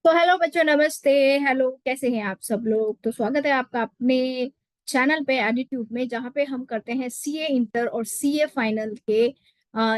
तो हेलो बच्चों, नमस्ते। हेलो, कैसे हैं आप सब लोग? तो स्वागत है आपका अपने चैनल पे एडिट्यूब में, जहाँ पे हम करते हैं सीए इंटर और सीए फाइनल के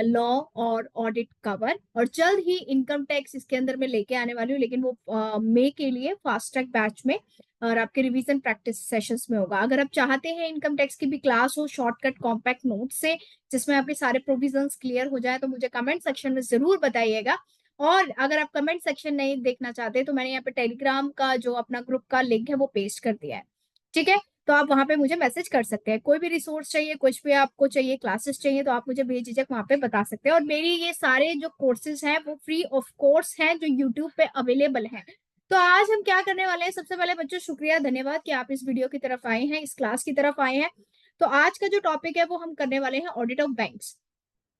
लॉ और ऑडिट कवर। और जल्द ही इनकम टैक्स इसके अंदर मैं लेके आने वाली हूँ, लेकिन वो मई के लिए फास्ट ट्रैक बैच में और आपके रिवीजन प्रैक्टिस सेशंस में होगा। अगर आप चाहते हैं इनकम टैक्स की भी क्लास हो शॉर्टकट कॉम्पैक्ट नोट से, जिसमें आपके सारे प्रोविजंस क्लियर हो जाए, तो मुझे कमेंट सेक्शन में जरूर बताइएगा। और अगर आप कमेंट सेक्शन नहीं देखना चाहते तो मैंने यहाँ पे टेलीग्राम का जो अपना ग्रुप का लिंक है वो पेस्ट कर दिया है। ठीक है, तो आप वहां पे मुझे मैसेज कर सकते हैं। कोई भी रिसोर्स चाहिए, कुछ भी आपको चाहिए, क्लासेस चाहिए, तो आप मुझे बेझिझक वहां पे बता सकते हैं। और मेरी ये सारे जो कोर्सेज हैं वो फ्री ऑफ कोर्स हैं, जो यूट्यूब पे अवेलेबल हैं। तो आज हम क्या करने वाले हैं? सबसे पहले बच्चों, शुक्रिया, धन्यवाद कि आप इस वीडियो की तरफ आए हैं, इस क्लास की तरफ आए हैं। तो आज का जो टॉपिक है वो हम करने वाले हैं audit of banks.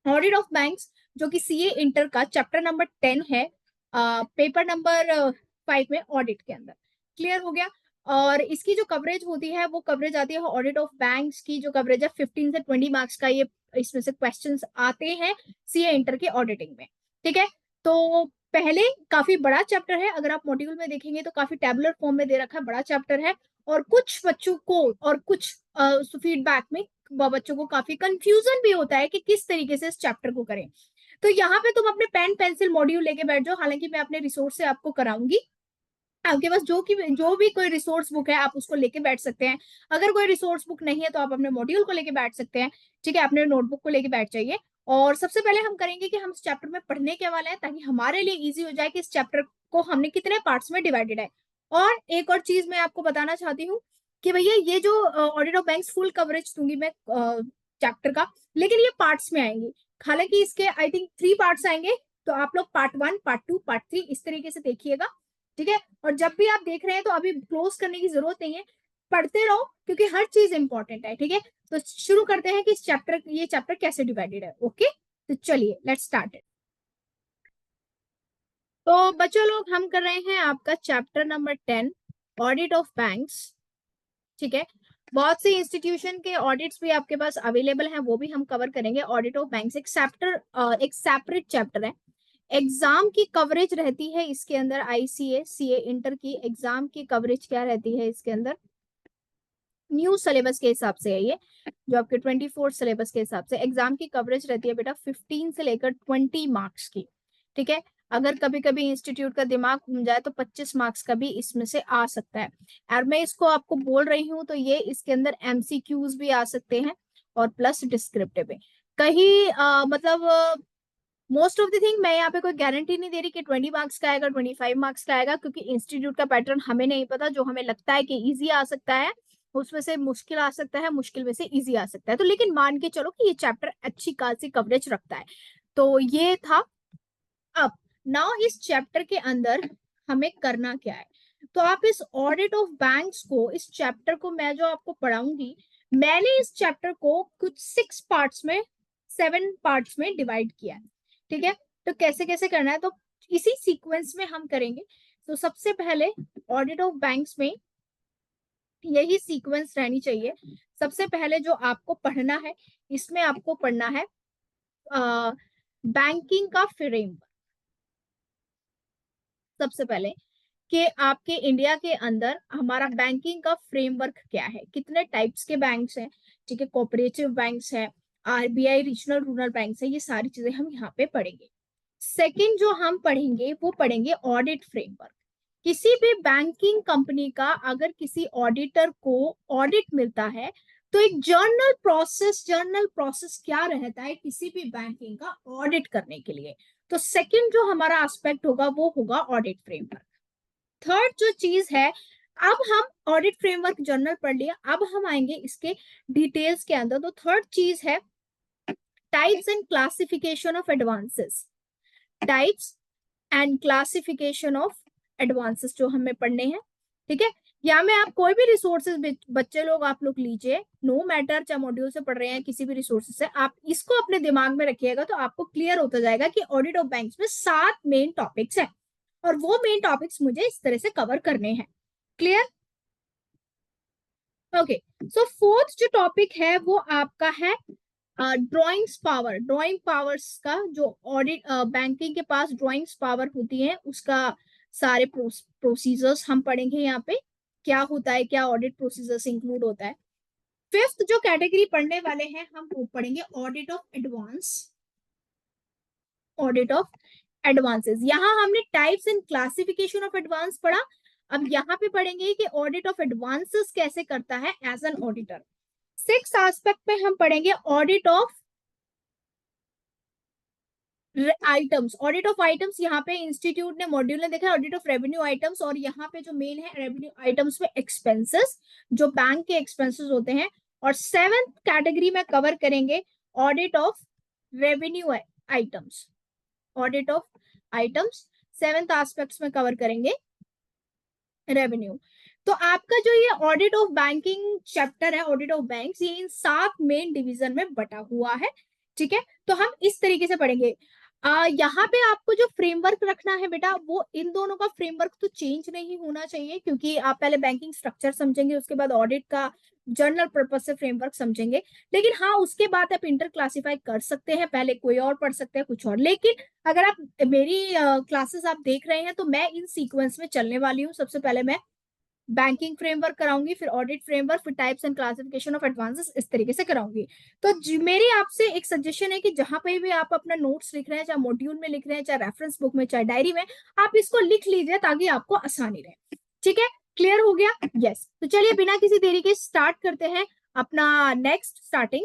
Audit of banks, जो कि सीए इंटर का चैप्टर नंबर 10 है, पेपर नंबर 5 में ऑडिट के अंदर। क्लियर हो गया? और इसकी जो कवरेज होती है वो कवरेज आती है ऑडिट ऑफ बैंक्स की, जो कवरेज है 15 से 20 मार्क्स का। ये इसमें से क्वेश्चंस आते हैं सीए इंटर के ऑडिटिंग में। ठीक है, तो पहले काफी बड़ा चैप्टर है। अगर आप मॉड्यूल में देखेंगे तो काफी टेबुलर फॉर्म में दे रखा है, बड़ा चैप्टर है। और कुछ बच्चों को और कुछ फीडबैक में बच्चों को काफी कंफ्यूजन भी होता है कि किस तरीके से इस चैप्टर को करें। तो यहाँ पे तुम अपने पेन पेंसिल मॉड्यूल लेके बैठ जाओ। हालांकि मैं अपने रिसोर्स से आपको कराऊंगी। आपके पास जो भी कोई रिसोर्स बुक है आप उसको लेके बैठ सकते हैं। अगर कोई रिसोर्स बुक नहीं है तो आप अपने मॉड्यूल को लेके बैठ सकते हैं। ठीक है, अपने नोटबुक को लेके बैठ जाइए। और सबसे पहले हम करेंगे कि हम इस चैप्टर में पढ़ने के वाले हैं, ताकि हमारे लिए इजी हो जाए कि इस चैप्टर को हमने कितने पार्ट्स में डिवाइडेड है। और एक और चीज मैं आपको बताना चाहती हूँ कि भैया ये जो audit of banks full coverage दूंगी मैं चैप्टर का, लेकिन ये पार्ट्स में आएंगी। हालांकि इसके आई थिंक 3 पार्ट्स आएंगे। तो आप लोग पार्ट 1, पार्ट 2, पार्ट 3 इस तरीके से देखिएगा। ठीक है, और जब भी आप देख रहे हैं तो अभी क्लोज करने की जरूरत नहीं है, पढ़ते रहो, क्योंकि हर चीज इंपॉर्टेंट है। ठीक है, तो शुरू करते हैं कि ये चैप्टर कैसे डिवाइडेड है। ओके, तो चलिए लेट्स स्टार्ट। तो बच्चों लोग, हम कर रहे हैं आपका chapter number 10, audit of banks. ठीक है, बहुत से इंस्टीट्यूशन के ऑडिट्स भी आपके पास अवेलेबल हैं, वो भी हम कवर करेंगे। ऑडिट ऑफ बैंक्स एक चैप्टर, एक सेपरेट चैप्टर है। एग्जाम की कवरेज रहती है इसके अंदर, आईसीए सीए इंटर की एग्जाम की कवरेज क्या रहती है इसके अंदर? न्यू सिलेबस के हिसाब से है ये, जो आपके 24 सिलेबस के हिसाब से एग्जाम की कवरेज रहती है बेटा 15 से लेकर 20 मार्क्स की। ठीक है, अगर कभी कभी इंस्टीट्यूट का दिमाग घूम जाए तो 25 मार्क्स का भी इसमें से आ सकता है। और मैं इसको आपको बोल रही हूँ तो ये इसके अंदर एमसीक्यूज भी आ सकते हैं और प्लस डिस्क्रिप्टिव भी। कहीं मतलब मोस्ट ऑफ द थिंग मैं यहाँ पे कोई गारंटी नहीं दे रही कि 20 मार्क्स का आएगा, 25 मार्क्स का आएगा, क्योंकि इंस्टीट्यूट का पैटर्न हमें नहीं पता। जो हमें लगता है कि इजी आ सकता है उसमें से मुश्किल आ सकता है, मुश्किल में से इजी आ सकता है। तो लेकिन मान के चलो कि ये चैप्टर अच्छी खासी कवरेज रखता है। तो ये था। अब नाउ इस चैप्टर के अंदर हमें करना क्या है? तो आप इस ऑडिट ऑफ बैंक्स को, इस चैप्टर को मैं जो आपको पढ़ाऊंगी, मैंने इस चैप्टर को कुछ 6 पार्ट्स में, 7 पार्ट्स में डिवाइड किया है। ठीक है, तो कैसे कैसे करना है तो इसी सीक्वेंस में हम करेंगे। तो सबसे पहले ऑडिट ऑफ बैंक्स में यही सीक्वेंस रहनी चाहिए। सबसे पहले जो आपको पढ़ना है, इसमें आपको पढ़ना है बैंकिंग का फ्रेमवर्क। सबसे पहले कि आपके इंडिया के अंदर हमारा बैंकिंग का फ्रेमवर्क क्या है, कितने टाइप्स के बैंक्स हैं। ठीक है, कोऑपरेटिव बैंक्स है, आरबीआई रीजनल रूरल बैंक्स है, ये सारी चीजें हम यहाँ पे पढ़ेंगे। सेकंड जो हम पढ़ेंगे वो पढ़ेंगे ऑडिट फ्रेमवर्क। किसी भी बैंकिंग कंपनी का अगर किसी ऑडिटर को ऑडिट मिलता है तो एक जर्नल प्रोसेस क्या रहता है किसी भी बैंकिंग का ऑडिट करने के लिए। तो सेकंड जो हमारा एस्पेक्ट होगा वो होगा ऑडिट फ्रेमवर्क। थर्ड जो चीज है, अब हम ऑडिट फ्रेमवर्क जर्नल पढ़ लिया, अब हम आएंगे इसके डिटेल्स के अंदर। तो थर्ड चीज है types and classification of advances. Types and classification of advances जो हमें पढ़ने हैं। ठीक है, या में आप कोई भी रिसोर्सेज बच्चे लोग आप लोग लीजिए, नो मैटर चाहे मॉड्यूल से पढ़ रहे हैं किसी भी रिसोर्सेज से, आप इसको अपने दिमाग में रखिएगा तो आपको क्लियर होता जाएगा कि ऑडिट ऑफ बैंक्स में 7 मेन टॉपिक्स हैं और वो मेन टॉपिक्स मुझे इस तरह से कवर करने हैं। क्लियर? ओके, सो फोर्थ जो टॉपिक है वो आपका है ड्राइंग्स पावर। ड्राइंग पावर्स का जो ऑडिट बैंकिंग के पास ड्राइंग्स पावर होती है उसका सारे प्रोसीजर्स हम पढ़ेंगे यहाँ पे, क्या होता है, क्या ऑडिट प्रोसीजर्स इंक्लूड होता है। फिफ्थ जो कैटेगरी पढ़ने वाले हैं हम वो पढ़ेंगे audit of advance, audit of advances. यहाँ हमने types and classification of advance पढ़ा, अब यहाँ पे पढ़ेंगे कि ऑडिट ऑफ एडवांसेस कैसे करता है as an auditor. Six aspect में हम पढ़ेंगे audit of items, audit of items. यहाँ पे इंस्टीट्यूट ने मॉड्यूल ने देखा ऑडिट ऑफ रेवेन्यू आइटम्स, और यहाँ पे जो मेन है रेवेन्यू आइटम्स में एक्सपेंसेस, जो बैंक के एक्सपेंसेस होते हैं। और सेवेंथ कैटेगरी में कवर करेंगे audit of revenue items, audit of items seventh aspects में कवर करेंगे रेवेन्यू। तो आपका जो ये ऑडिट ऑफ बैंकिंग चैप्टर है, ऑडिट ऑफ बैंक्स, ये इन 7 मेन डिवीजन में बटा हुआ है। ठीक है, तो हम इस तरीके से पढ़ेंगे। यहाँ पे आपको जो फ्रेमवर्क रखना है बेटा, वो इन दोनों का फ्रेमवर्क तो चेंज नहीं होना चाहिए, क्योंकि आप पहले बैंकिंग स्ट्रक्चर समझेंगे, उसके बाद ऑडिट का जनरल पर्पज से फ्रेमवर्क समझेंगे। लेकिन हाँ, उसके बाद आप इंटर क्लासिफाई कर सकते हैं, पहले कोई और पढ़ सकते हैं कुछ और। लेकिन अगर आप मेरी क्लासेस आप देख रहे हैं तो मैं इन सीक्वेंस में चलने वाली हूँ। सबसे पहले मैं बैंकिंग फ्रेमवर्क कराऊंगी, फिर ऑडिट फ्रेमवर्क, फिर types and classification of advances, इस तरीके से कराऊंगी। तो मेरी आपसे एक सजेशन है कि जहां पे भी आप अपना नोट्स लिख रहे हैं, चाहे मॉड्यूल में लिख रहे हैं, चाहे रेफरेंस बुक में, चाहे डायरी में, आप इसको लिख लीजिए ताकि आपको आसानी रहे। ठीक है, क्लियर हो गया? यस। तो चलिए बिना किसी देरी के स्टार्ट करते हैं अपना नेक्स्ट स्टार्टिंग।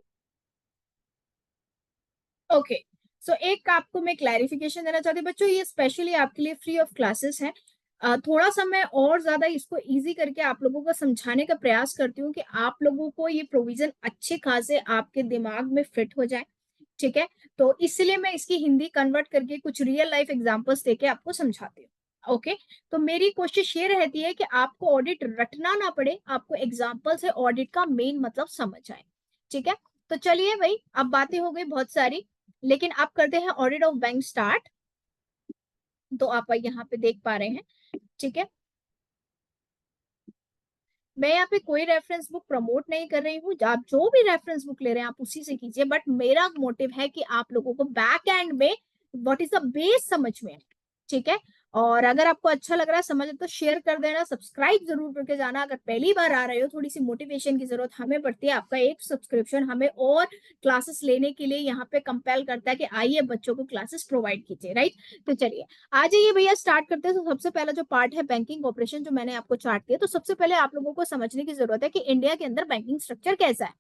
ओके, सो एक आपको मैं क्लैरिफिकेशन देना चाहती हूँ बच्चों, ये स्पेशली आपके लिए फ्री ऑफ क्लासेस है। थोड़ा सा मैं और ज्यादा इसको इजी करके आप लोगों को समझाने का प्रयास करती हूँ कि आप लोगों को ये प्रोविजन अच्छे खासे आपके दिमाग में फिट हो जाए। ठीक है, तो इसलिए मैं इसकी हिंदी कन्वर्ट करके कुछ रियल लाइफ एग्जांपल्स देके आपको समझाती हूँ। ओके, तो मेरी कोशिश ये रहती है कि आपको ऑडिट रटना ना पड़े, आपको एग्जाम्पल से ऑडिट का मेन मतलब समझ आए। ठीक है, तो चलिए भाई, अब बातें हो गई बहुत सारी, लेकिन आप करते हैं ऑडिट ऑफ बैंक स्टार्ट। तो आप यहाँ पे देख पा रहे हैं। ठीक है, मैं यहाँ पे कोई रेफरेंस बुक प्रमोट नहीं कर रही हूँ, आप जो भी रेफरेंस बुक ले रहे हैं आप उसी से कीजिए, बट मेरा मोटिव है कि आप लोगों को बैक एंड में व्हाट इज द बेस समझ में। ठीक है, और अगर आपको अच्छा लग रहा है समझ तो शेयर कर देना, सब्सक्राइब जरूर करके जाना। अगर पहली बार आ रहे हो, थोड़ी सी मोटिवेशन की जरूरत हमें पड़ती है, आपका एक सब्सक्रिप्शन हमें और क्लासेस लेने के लिए यहाँ पे कंपेल करता है कि आइए बच्चों को क्लासेस प्रोवाइड कीजिए। राइट, तो चलिए आ जाइए भैया, स्टार्ट करते हैं। तो सबसे पहला जो पार्ट है बैंकिंग ऑपरेशन, जो मैंने आपको चार्ट दिया, तो सबसे पहले आप लोगों को समझने की जरूरत है कि इंडिया के अंदर बैंकिंग स्ट्रक्चर कैसा है।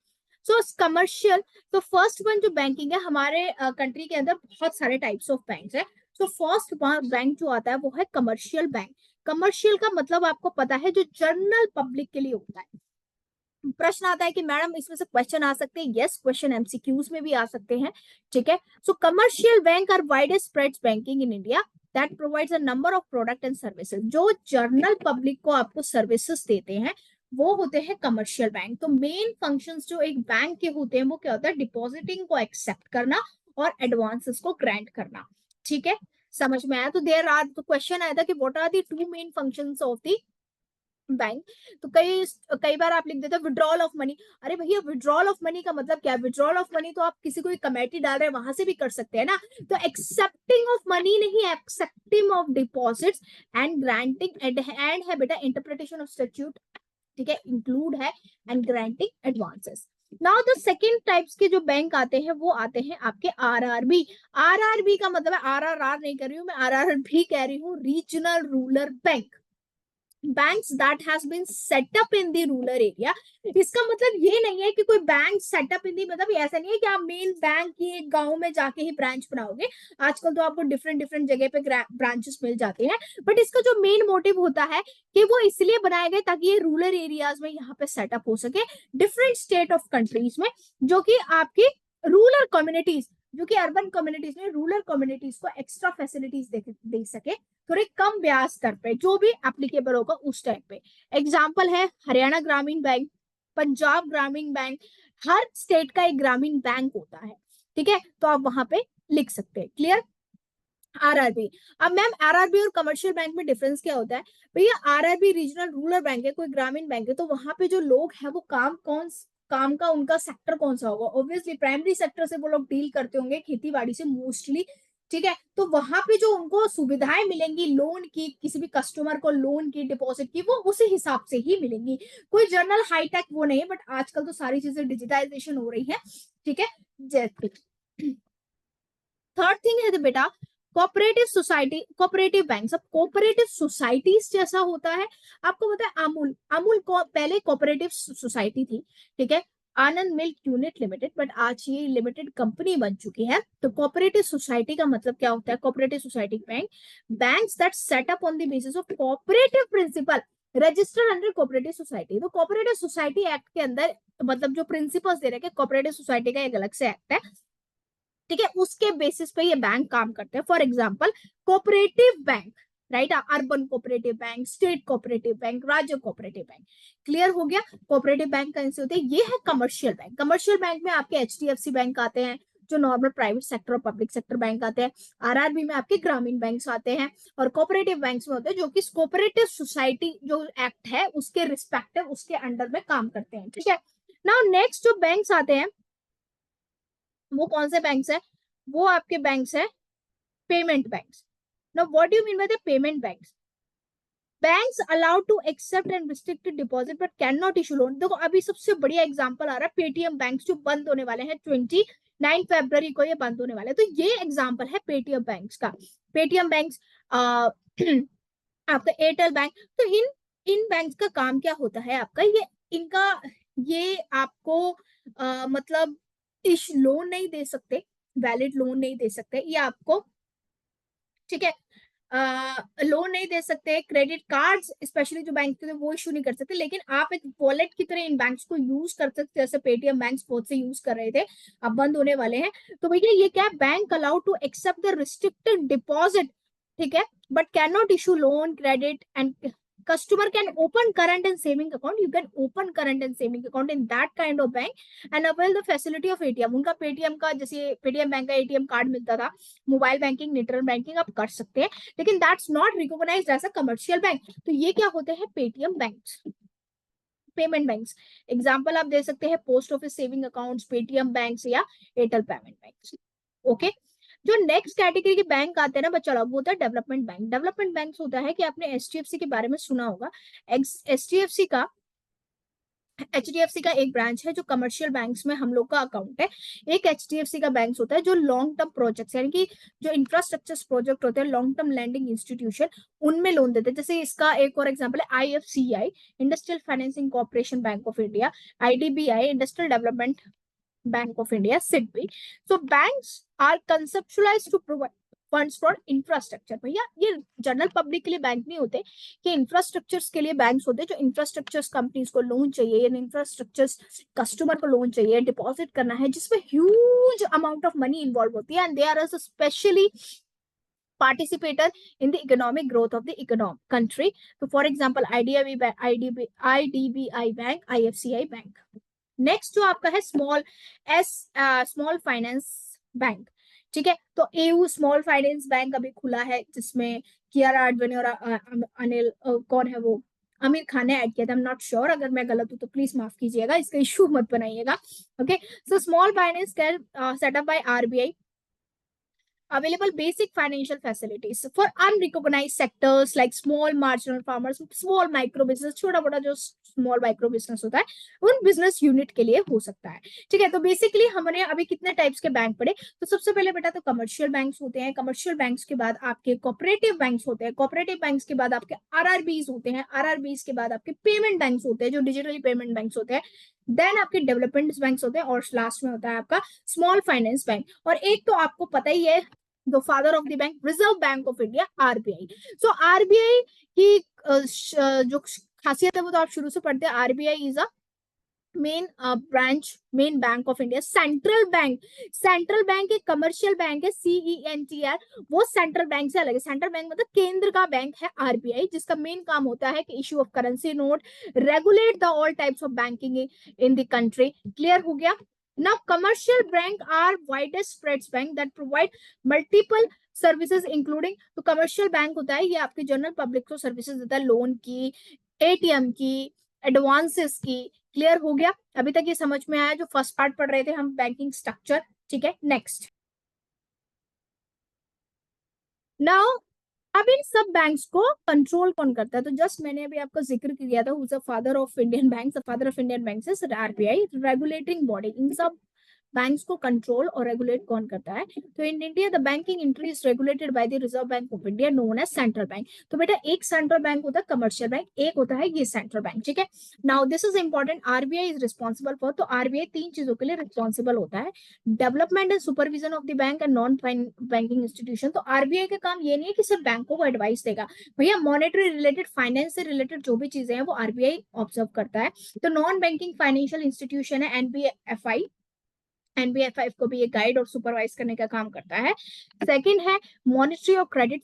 सो कमर्शियल, तो फर्स्ट वन जो बैंकिंग है हमारे कंट्री के अंदर, बहुत सारे टाइप्स ऑफ बैंक है। तो फर्स्ट बैंक जो आता है वो है कमर्शियल बैंक। कमर्शियल का मतलब आपको पता है, जो जनरल पब्लिक के लिए होता है। प्रश्न आता है कि मैडम इसमें से क्वेश्चन आ सकते हैं, यस, क्वेश्चन एमसीक्यूज में भी आ सकते हैं। ठीक है, so commercial bank are widest spread banking in India that provides a number of product and services. जो जनरल पब्लिक को आपको सर्विसेज देते हैं वो होते हैं कमर्शियल बैंक। तो मेन फंक्शंस जो एक बैंक के होते हैं वो क्या होता है, डिपॉजिटिंग को एक्सेप्ट करना और एडवांसेस को ग्रांट करना। ठीक है, समझ में आया? तो देयर आर, तो क्वेश्चन आया था कि what are the two main functions of the bank. तो कई कई बार आप लिख देते हो विड्रॉल ऑफ मनी। अरे भैया, विड्रॉल ऑफ मनी का मतलब क्या है? विड्रॉल ऑफ मनी तो आप किसी को कमेटी डाल रहे हैं वहां से भी कर सकते हैं ना। तो एक्सेप्टिंग ऑफ मनी नहीं, accepting of deposits and granting and है बेटा इंटरप्रिटेशन ऑफ स्टैट्यूट। ठीक है, इंक्लूड है and granting advances. Now the second types के जो बैंक आते हैं वो आते हैं आपके आरआरबी। आरआरबी का मतलब है, आरआरआर नहीं कर रही हूँ मैं, आरआरबी कह रही हूँ, regional rural bank. Banks that has been set up in the rural area. इसका मतलब ये नहीं है कि कोई बैंक सेटअप इन दी, मतलब ऐसा नहीं है कि आप मेन बैंक की एक गांव में जाके ही ब्रांच बनाओगे। आजकल तो आपको डिफरेंट डिफरेंट जगह पे ब्रांचेस मिल जाते हैं, बट इसका जो मेन मोटिव होता है कि वो इसलिए बनाए गए ताकि ये रूरल एरियाज में यहाँ पे सेटअप हो सके, डिफरेंट स्टेट ऑफ कंट्रीज में, जो कि आपकी रूरल कम्युनिटीज, जो कि अर्बन कम्युनिटीज में रूरल कम्युनिटीज को एक्स्ट्रा फैसिलिटीज दे सके, थोड़े कम ब्याज दर पे, जो भी एप्लीकेबल होगा उस टाइम पे। एग्जाम्पल है हरियाणा ग्रामीण बैंक, पंजाब ग्रामीण बैंक, हर स्टेट का एक ग्रामीण बैंक होता है। ठीक है, तो आप वहां पे लिख सकते हैं। क्लियर? आरआरबी। अब मैम आरआरबी और कमर्शियल बैंक में डिफरेंस क्या होता है? भैया आरआरबी रीजनल रूरल बैंक है, कोई ग्रामीण बैंक है, तो वहां पे जो लोग हैं वो काम का उनका सेक्टर कौन सा होगा? ऑब्वियसली प्राइमरी सेक्टर से वो लोग डील करते होंगे, खेती बाड़ी से मोस्टली। ठीक है, तो वहां पे जो उनको सुविधाएं मिलेंगी लोन की, किसी भी कस्टमर को लोन की, डिपॉजिट की, वो उसी हिसाब से ही मिलेंगी। कोई जनरल हाईटेक वो नहीं है, बट आजकल तो सारी चीजें डिजिटाइजेशन हो रही है। ठीक है, जैसे थर्ड थिंग है बेटा कोऑपरेटिव सोसाइटी, कोऑपरेटिव बैंक। अब कोऑपरेटिव सोसाइटीज जैसा होता है, आपको पता है अमूल, अमूल को पहले कोऑपरेटिव सोसाइटी थी, ठीक है, आनंद मिल्क यूनिट लिमिटेड, बट आज ये लिमिटेड कंपनी बन चुकी है। तो कोऑपरेटिव सोसाइटी का मतलब क्या होता है? Cooperative society bank, banks that set up on the basis of cooperative principal registered under cooperative society. तो कोऑपरेटिव सोसाइटी एक्ट के अंदर मतलब जो प्रिंसिपल्स दे रखे कोऑपरेटिव सोसाइटी का एक अलग से एक्ट है, ठीक है, उसके बेसिस पे ये बैंक काम करते हैं। For example cooperative bank, right, urban cooperative bank, state cooperative bank, राज्य कोऑपरेटिव बैंक। क्लियर हो गया? कोऑपरेटिव बैंक कौन से होते हैं? ये है कमर्शियल बैंक। कमर्शियल बैंक में आपके एचडीएफसी बैंक आते हैं, जो नॉर्मल प्राइवेट सेक्टर और पब्लिक सेक्टर बैंक आते हैं। आरआरबी में आपके ग्रामीण बैंक आते हैं, और कोऑपरेटिव बैंक्स में होते हैं जो कि कोऑपरेटिव सोसाइटी जो एक्ट है उसके रिस्पेक्टिव उसके अंडर में काम करते हैं। ठीक है, नाउ नेक्स्ट जो बैंक्स आते हैं वो कौन से बैंक्स है? वो आपके बैंक्स है payment banks. Now what do you mean by the payment banks? Banks allowed to accept and restricted deposit but can not issue loan. देखो अभी सबसे बढ़िया एग्जांपल आ रहा है पेटीएम बैंक, जो बंद होने वाले हैं 29 फरवरी को, ये बंद होने वाले हैं। तो ये एग्जांपल है पेटीएम बैंक्स का। पेटीएम बैंक्स आपका एयरटेल बैंक। तो इन बैंक्स का काम क्या होता है आपका? ये इनका ये आपको मतलब इश लोन नहीं दे सकते, वैलिड लोन नहीं दे सकते ये आपको, ठीक है, लोन नहीं दे सकते, क्रेडिट कार्ड्स स्पेशली जो बैंक के वो इशू नहीं कर सकते, लेकिन आप एक वॉलेट की तरह इन बैंक्स को यूज कर सकते, जैसे पेटीएम बैंक्स बहुत से यूज कर रहे थे, अब बंद होने वाले हैं। तो भैया ये क्या है? Bank allowed to accept the restricted deposit, ठीक है, but can not issue loan, credit and customer can open current and saving account. You can open current and saving account in that kind of bank and avail the facility of ATM. उनका Paytm का, जैसे Paytm bank का ATM card मिलता था, mobile banking, net banking आप कर सकते हैं, लेकिन that's not recognized as a commercial bank. तो ये क्या होते हैं? Paytm banks, payment banks. Example आप दे सकते हैं post office saving accounts, Paytm banks या एयरटेल पेमेंट बैंक्स। ओके, जो नेक्स्ट कैटेगरी के बैंक आते हैं ना बच्चा लोग, वो होता है डेवलपमेंट बैंक। डेवलपमेंट बैंक होता है कि आपने एचडीएफसी के बारे में सुना होगा। एचडीएफसी का एचडीएफसी का एक ब्रांच है जो कमर्शियल बैंक्स में हम लोग का अकाउंट है। एक एचडीएफसी का बैंक होता है जो लॉन्ग टर्म प्रोजेक्ट्स, यानी कि जो इंफ्रास्ट्रक्चर प्रोजेक्ट होते हैं, लॉन्ग टर्म लैंडिंग इंस्टीट्यूशन, उनमें लोन देते हैं। जैसे इसका एक और एग्जांपल है IFCI, industrial financing corporation bank of India, IDBI, industrial development bank of India, SIDBI. So banks are conceptualized to provide funds for infrastructure. भैया ये जनरल पब्लिक के लिए बैंक नहीं होते, कि इंफ्रास्ट्रक्चर्स के लिए बैंक्स होते हैं, जो इंफ्रास्ट्रक्चर्स कंपनीज को लोन चाहिए, इंफ्रास्ट्रक्चर्स कस्टमर को लोन चाहिए, डिपॉजिट करना है, जिसमें huge amount of money involve होती है, and they are specially participator in the economic growth of the country. So for example IDBI bank, IFCI bank. Next जो आपका है स्मॉल फाइनेंस बैंक, ठीक है, तो एयू स्मॉल फाइनेंस बैंक अभी खुला है, जिसमें कियारा आडवाणी और अनिल कौन है वो, आमिर खान ने ऐड किया था। आई एम नॉट श्योर, अगर मैं गलत हूं तो प्लीज माफ कीजिएगा, इसका इशू मत बनाइएगा। Okay, so small finance can setup by RBI, available basic financial facilities for unrecognized sectors like small marginal farmers, small micro business, छोटा मोटा जो स्मॉल माइक्रो बिजनेस होता है उन बिजनेस यूनिट के लिए हो सकता है। ठीक है, तो बेसिकली हमने अभी कितने टाइप्स के बैंक पढ़े? तो सबसे पहले बेटा तो कमर्शियल बैंक्स होते हैं, कमर्शियल बैंक्स के बाद आपके कोऑपरेटिव बैंक्स होते हैं, कोऑपरेटिव बैंक्स के बाद आपके आरआरबीज होते हैं, आरआरबीज के बाद आपके पेमेंट बैंक्स होते हैं, जो डिजिटली पेमेंट बैंक्स होते हैं, देन आपके डेवलपमेंट बैंक्स होते हैं, और लास्ट में होता है आपका स्मॉल फाइनेंस बैंक। और एक तो आपको पता ही है the father of the bank, reserve Bank of India, RBI. So RBI की जो खासियत है वो तो आप शुरू से पढ़ते हैं। RBI is a main branch, main bank of India, central bank. Central bank एक कमर्शियल बैंक है, CENTR, वो सेंट्रल बैंक से अलग है। सेंट्रल बैंक मतलब केंद्र का बैंक है आरबीआई, जिसका मेन काम होता है कि issue of currency note, regulate the all types of banking in the country. Clear हो गया? Now, commercial bank are widest spreads bank that provide multiple services including, तो commercial bank होता है ये आपके जनरल पब्लिक को सर्विसेज देता है, लोन की, एटीएम की, एडवांसेस की। क्लियर हो गया? अभी तक ये समझ में आया जो फर्स्ट पार्ट पढ़ रहे थे हम, बैंकिंग स्ट्रक्चर। ठीक है, नेक्स्ट नाउ अब इन सब बैंक्स को कंट्रोल कौन करता है? तो जस्ट मैंने अभी आपको जिक्र किया था, who is the father of Indian banks? The father of Indian banks is RBI, regulating body. इन सब बैंक्स को कंट्रोल और रेगुलेट कौन करता है? तो in India the banking industry is regulated by the Reserve Bank of India, known as central bank. तो बेटा एक सेंट्रल बैंक होता है कमर्शियल बैंक, एक होता है ये सेंट्रल बैंक, ठीक है। Now this is important, RBI is responsible for, तो आरबीआई तीन चीजों के लिए रिस्पॉन्सिबल होता है, development and supervision of the bank and non banking institution. तो आरबीआई का काम ये नहीं है कि सिर्फ बैंकों को एडवाइस देगा, भैया मॉनेटरी रिलेटेड, फाइनेंस से रिलेटेड जो भी चीजें हैं वो आरबीआई ऑब्जर्व करता है। तो नॉन बैंकिंग फाइनेंशियल इंस्टीट्यूशन है एनबीएफआई, एनबीएफआई को भी ये गाइड और सुपरवाइज करने का काम करता है। सेकंड है मॉनिटरी और क्रेडिट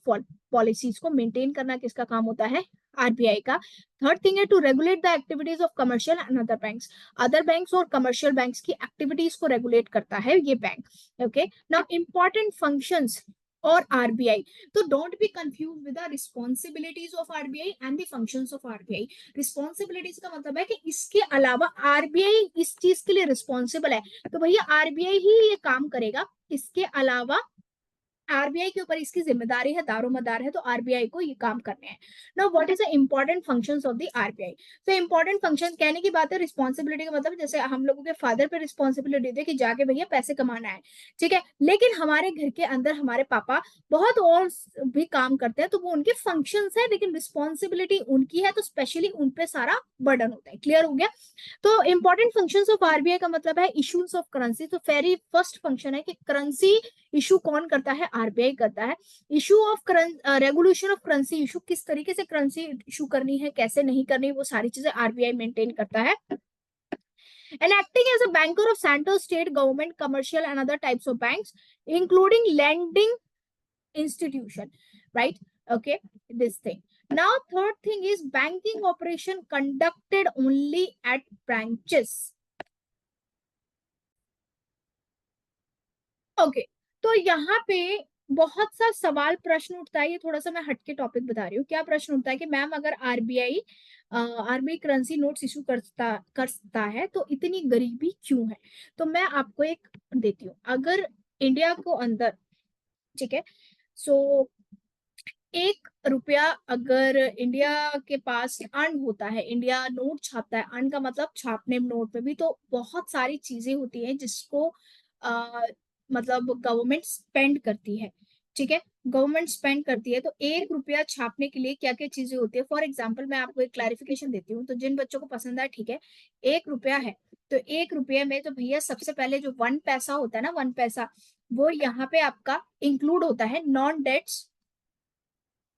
पॉलिसीज को मेंटेन करना, किसका काम होता है? आरबीआई का। थर्ड थिंग है to regulate the activities of commercial and other banks और कमर्शियल बैंक्स की एक्टिविटीज को रेगुलेट करता है ये bank. Okay, now important functions और आरबीआई, तो don't be confuse with the responsibilities of RBI and the functions of RBI. Responsibilities का मतलब है कि इसके अलावा आरबीआई इस चीज के लिए रिस्पॉन्सिबल है, तो भैया आरबीआई ही ये काम करेगा, इसके अलावा आरबीआई के ऊपर इसकी जिम्मेदारी है, दारोमदार है, तो आरबीआई को ये काम करने हैं। Now what is the important functions of the RBI? तो इंपॉर्टेंट फंक्शन कहने की बात है, रिस्पॉन्सिबिलिटी का मतलब जैसे हम लोगों के फादर पे रिस्पॉन्सिबिलिटी थी कि जाके भैया पैसे कमाना है, ठीक है, लेकिन हमारे घर के अंदर हमारे पापा बहुत और भी काम करते हैं, तो वो उनके फंक्शंस है, लेकिन रिस्पॉन्सिबिलिटी उनकी है, तो स्पेशली उन पे सारा बर्डन होता है। क्लियर हो गया? तो इंपॉर्टेंट फंक्शंस ऑफ आरबीआई का मतलब है इशूज ऑफ करेंसी। तो वेरी फर्स्ट फंक्शन है कि करेंसी इशू कौन करता है? आरबीआई करता है। Issue of regulation of currency issue, किस तरीके से करेंसी इशू करनी है, कैसे नहीं करनी, वो सारी चीजें आरबीआई मेंटेन करता है। And acting as a banker of central, state, government, commercial and other types of banks, including lending institution, right? Okay, this thing. Now third thing is banking operation conducted only at branches. Okay, तो यहाँ पे बहुत सा सवाल प्रश्न उठता है, ये थोड़ा सा मैं हटके टॉपिक बता रही हूँ। क्या प्रश्न उठता है कि मैम अगर आरबीआई करेंसी नोट्स इशू करता है तो इतनी गरीबी क्यों है? तो मैं आपको एक देती हूँ, अगर इंडिया को अंदर, ठीक है, सो 1 रुपया अगर इंडिया के पास अर्न होता है, इंडिया नोट छापता है, अर्न का मतलब छापने नोट में भी तो बहुत सारी चीजें होती हैं जिसको मतलब गवर्नमेंट स्पेंड करती है, ठीक है, गवर्नमेंट स्पेंड करती है। तो 1 रुपया छापने के लिए क्या क्या चीजें होती है? फॉर एग्जाम्पल मैं आपको एक क्लैरिफिकेशन देती हूँ, तो जिन बच्चों को पसंद है, ठीक है, 1 रुपया है, तो 1 रुपये में तो भैया सबसे पहले जो 1 पैसा होता है ना, 1 पैसा, वो यहाँ पे आपका इंक्लूड होता है नॉन डेट्स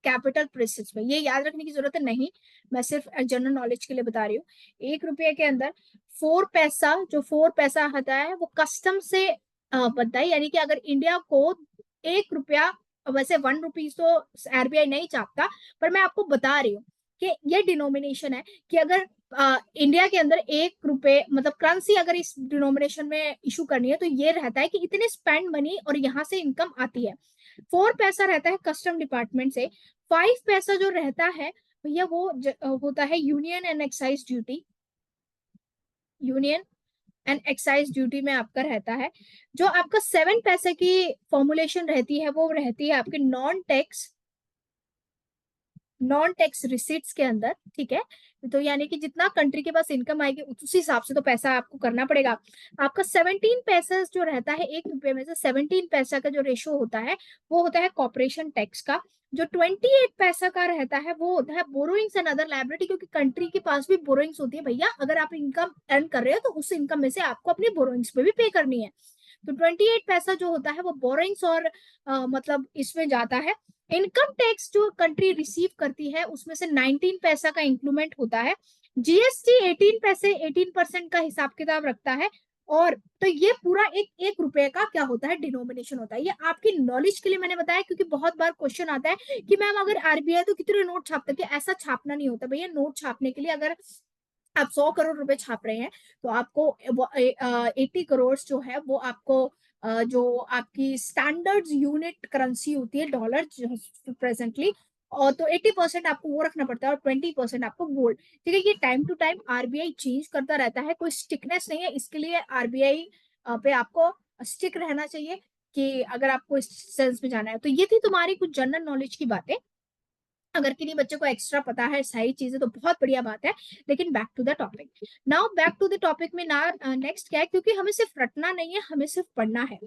कैपिटल प्रेसेस में। ये याद रखने की जरूरत है नहीं, मैं सिर्फ जनरल नॉलेज के लिए बता रही हूँ। 1 रुपये के अंदर 4 पैसा, जो 4 पैसा आता है वो कस्टम से बनता है, यानी कि अगर इंडिया को 1 रुपया, वैसे 1 रुपीज तो आरबीआई नहीं चाहता, पर मैं आपको बता रही हूँ कि ये डिनोमिनेशन है कि अगर इंडिया के अंदर 1 रुपये मतलब करेंसी अगर इस डिनोमिनेशन में इशू करनी है, तो ये रहता है कि इतने स्पेंड मनी और यहाँ से इनकम आती है। 4 पैसा रहता है कस्टम डिपार्टमेंट से। 5 पैसा जो रहता है भैया वो होता है union and excise duty, union and excise duty में आपका रहता है। जो आपका 7 पैसे की फॉर्मुलेशन रहती है वो रहती है आपके नॉन टैक्स रिसीट्स के अंदर, ठीक है, तो यानी कि जितना कंट्री के पास इनकम आएगी उस हिसाब से तो पैसा आपको करना पड़ेगा। आपका 17 पैसा जो रहता है 1 रुपये में से, 17 पैसा का जो रेशो होता है वो होता है कॉर्पोरेशन टैक्स का। जो 28 पैसा का रहता है वो होता है बोरोइंग्स एंड अदर लायबिलिटी, क्योंकि कंट्री के पास भी बोरोइंग्स होती है भैया, अगर आप इनकम अर्न कर रहे हो तो उस इनकम में से आपको अपनी बोरोइंग्स पे भी पे करनी है। तो 28 पैसा जो होता है वो बोरोइंग्स और मतलब इसमें जाता है। इनकम टैक्स जो कंट्री रिसीव करती है उसमें से 19 पैसा का इंक्लूमेंट होता है। जीएसटी 18 पैसे 18% का हिसाब किताब रखता है। और तो ये पूरा एक 1 रुपये का क्या होता है? डिनोमिनेशन होता है। ये आपकी नॉलेज के लिए मैंने बताया, क्योंकि बहुत बार क्वेश्चन आता है कि मैम अगर आरबीआई तो कितने नोट छापते हैं? ऐसा छापना नहीं होता भैया। नोट छापने के लिए अगर आप 100 करोड़ रुपए छाप रहे हैं तो आपको 80 करोड़ जो है वो आपको जो आपकी स्टैंडर्ड यूनिट करेंसी होती है डॉलर प्रेजेंटली, और तो 80% आपको वो रखना पड़ता है और 20% आपको गोल्ड, ठीक है। ये time to time RBI change करता रहता है, कोई स्टिकनेस नहीं है, इसके लिए आरबीआई पे आपको स्टिक रहना चाहिए। कि अगर आपको इस सेंस में जाना है। तो ये थी तुम्हारी कुछ जनरल नॉलेज की बातें। अगर किन्हीं बच्चे को एक्स्ट्रा पता है सारी चीजें तो बहुत बढ़िया बात है। लेकिन back to the topic, now back to the topic में ना नेक्स्ट क्या है, क्योंकि हमें सिर्फ रटना नहीं है, हमें सिर्फ पढ़ना है।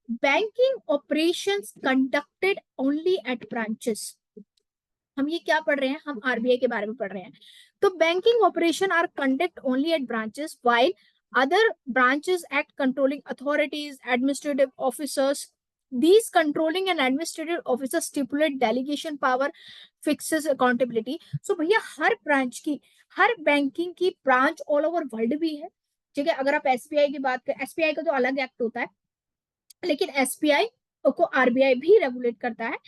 Banking operations conducted only at branches. हम ये क्या पढ़ रहे हैं, हम आरबीआई के बारे में पढ़ रहे हैं। तो banking operation are conduct only at branches while other branches act controlling authorities administrative officers. These controlling and administrative officers stipulate delegation power, fixes accountability. So भैया हर ब्रांच की, हर बैंकिंग की ब्रांच ऑल ओवर वर्ल्ड भी है। ठीक है, अगर आप SBI की बात करें, एसबीआई का तो अलग एक्ट होता है, लेकिन एसबीआई को आरबीआई भी रेगुलेट करता है।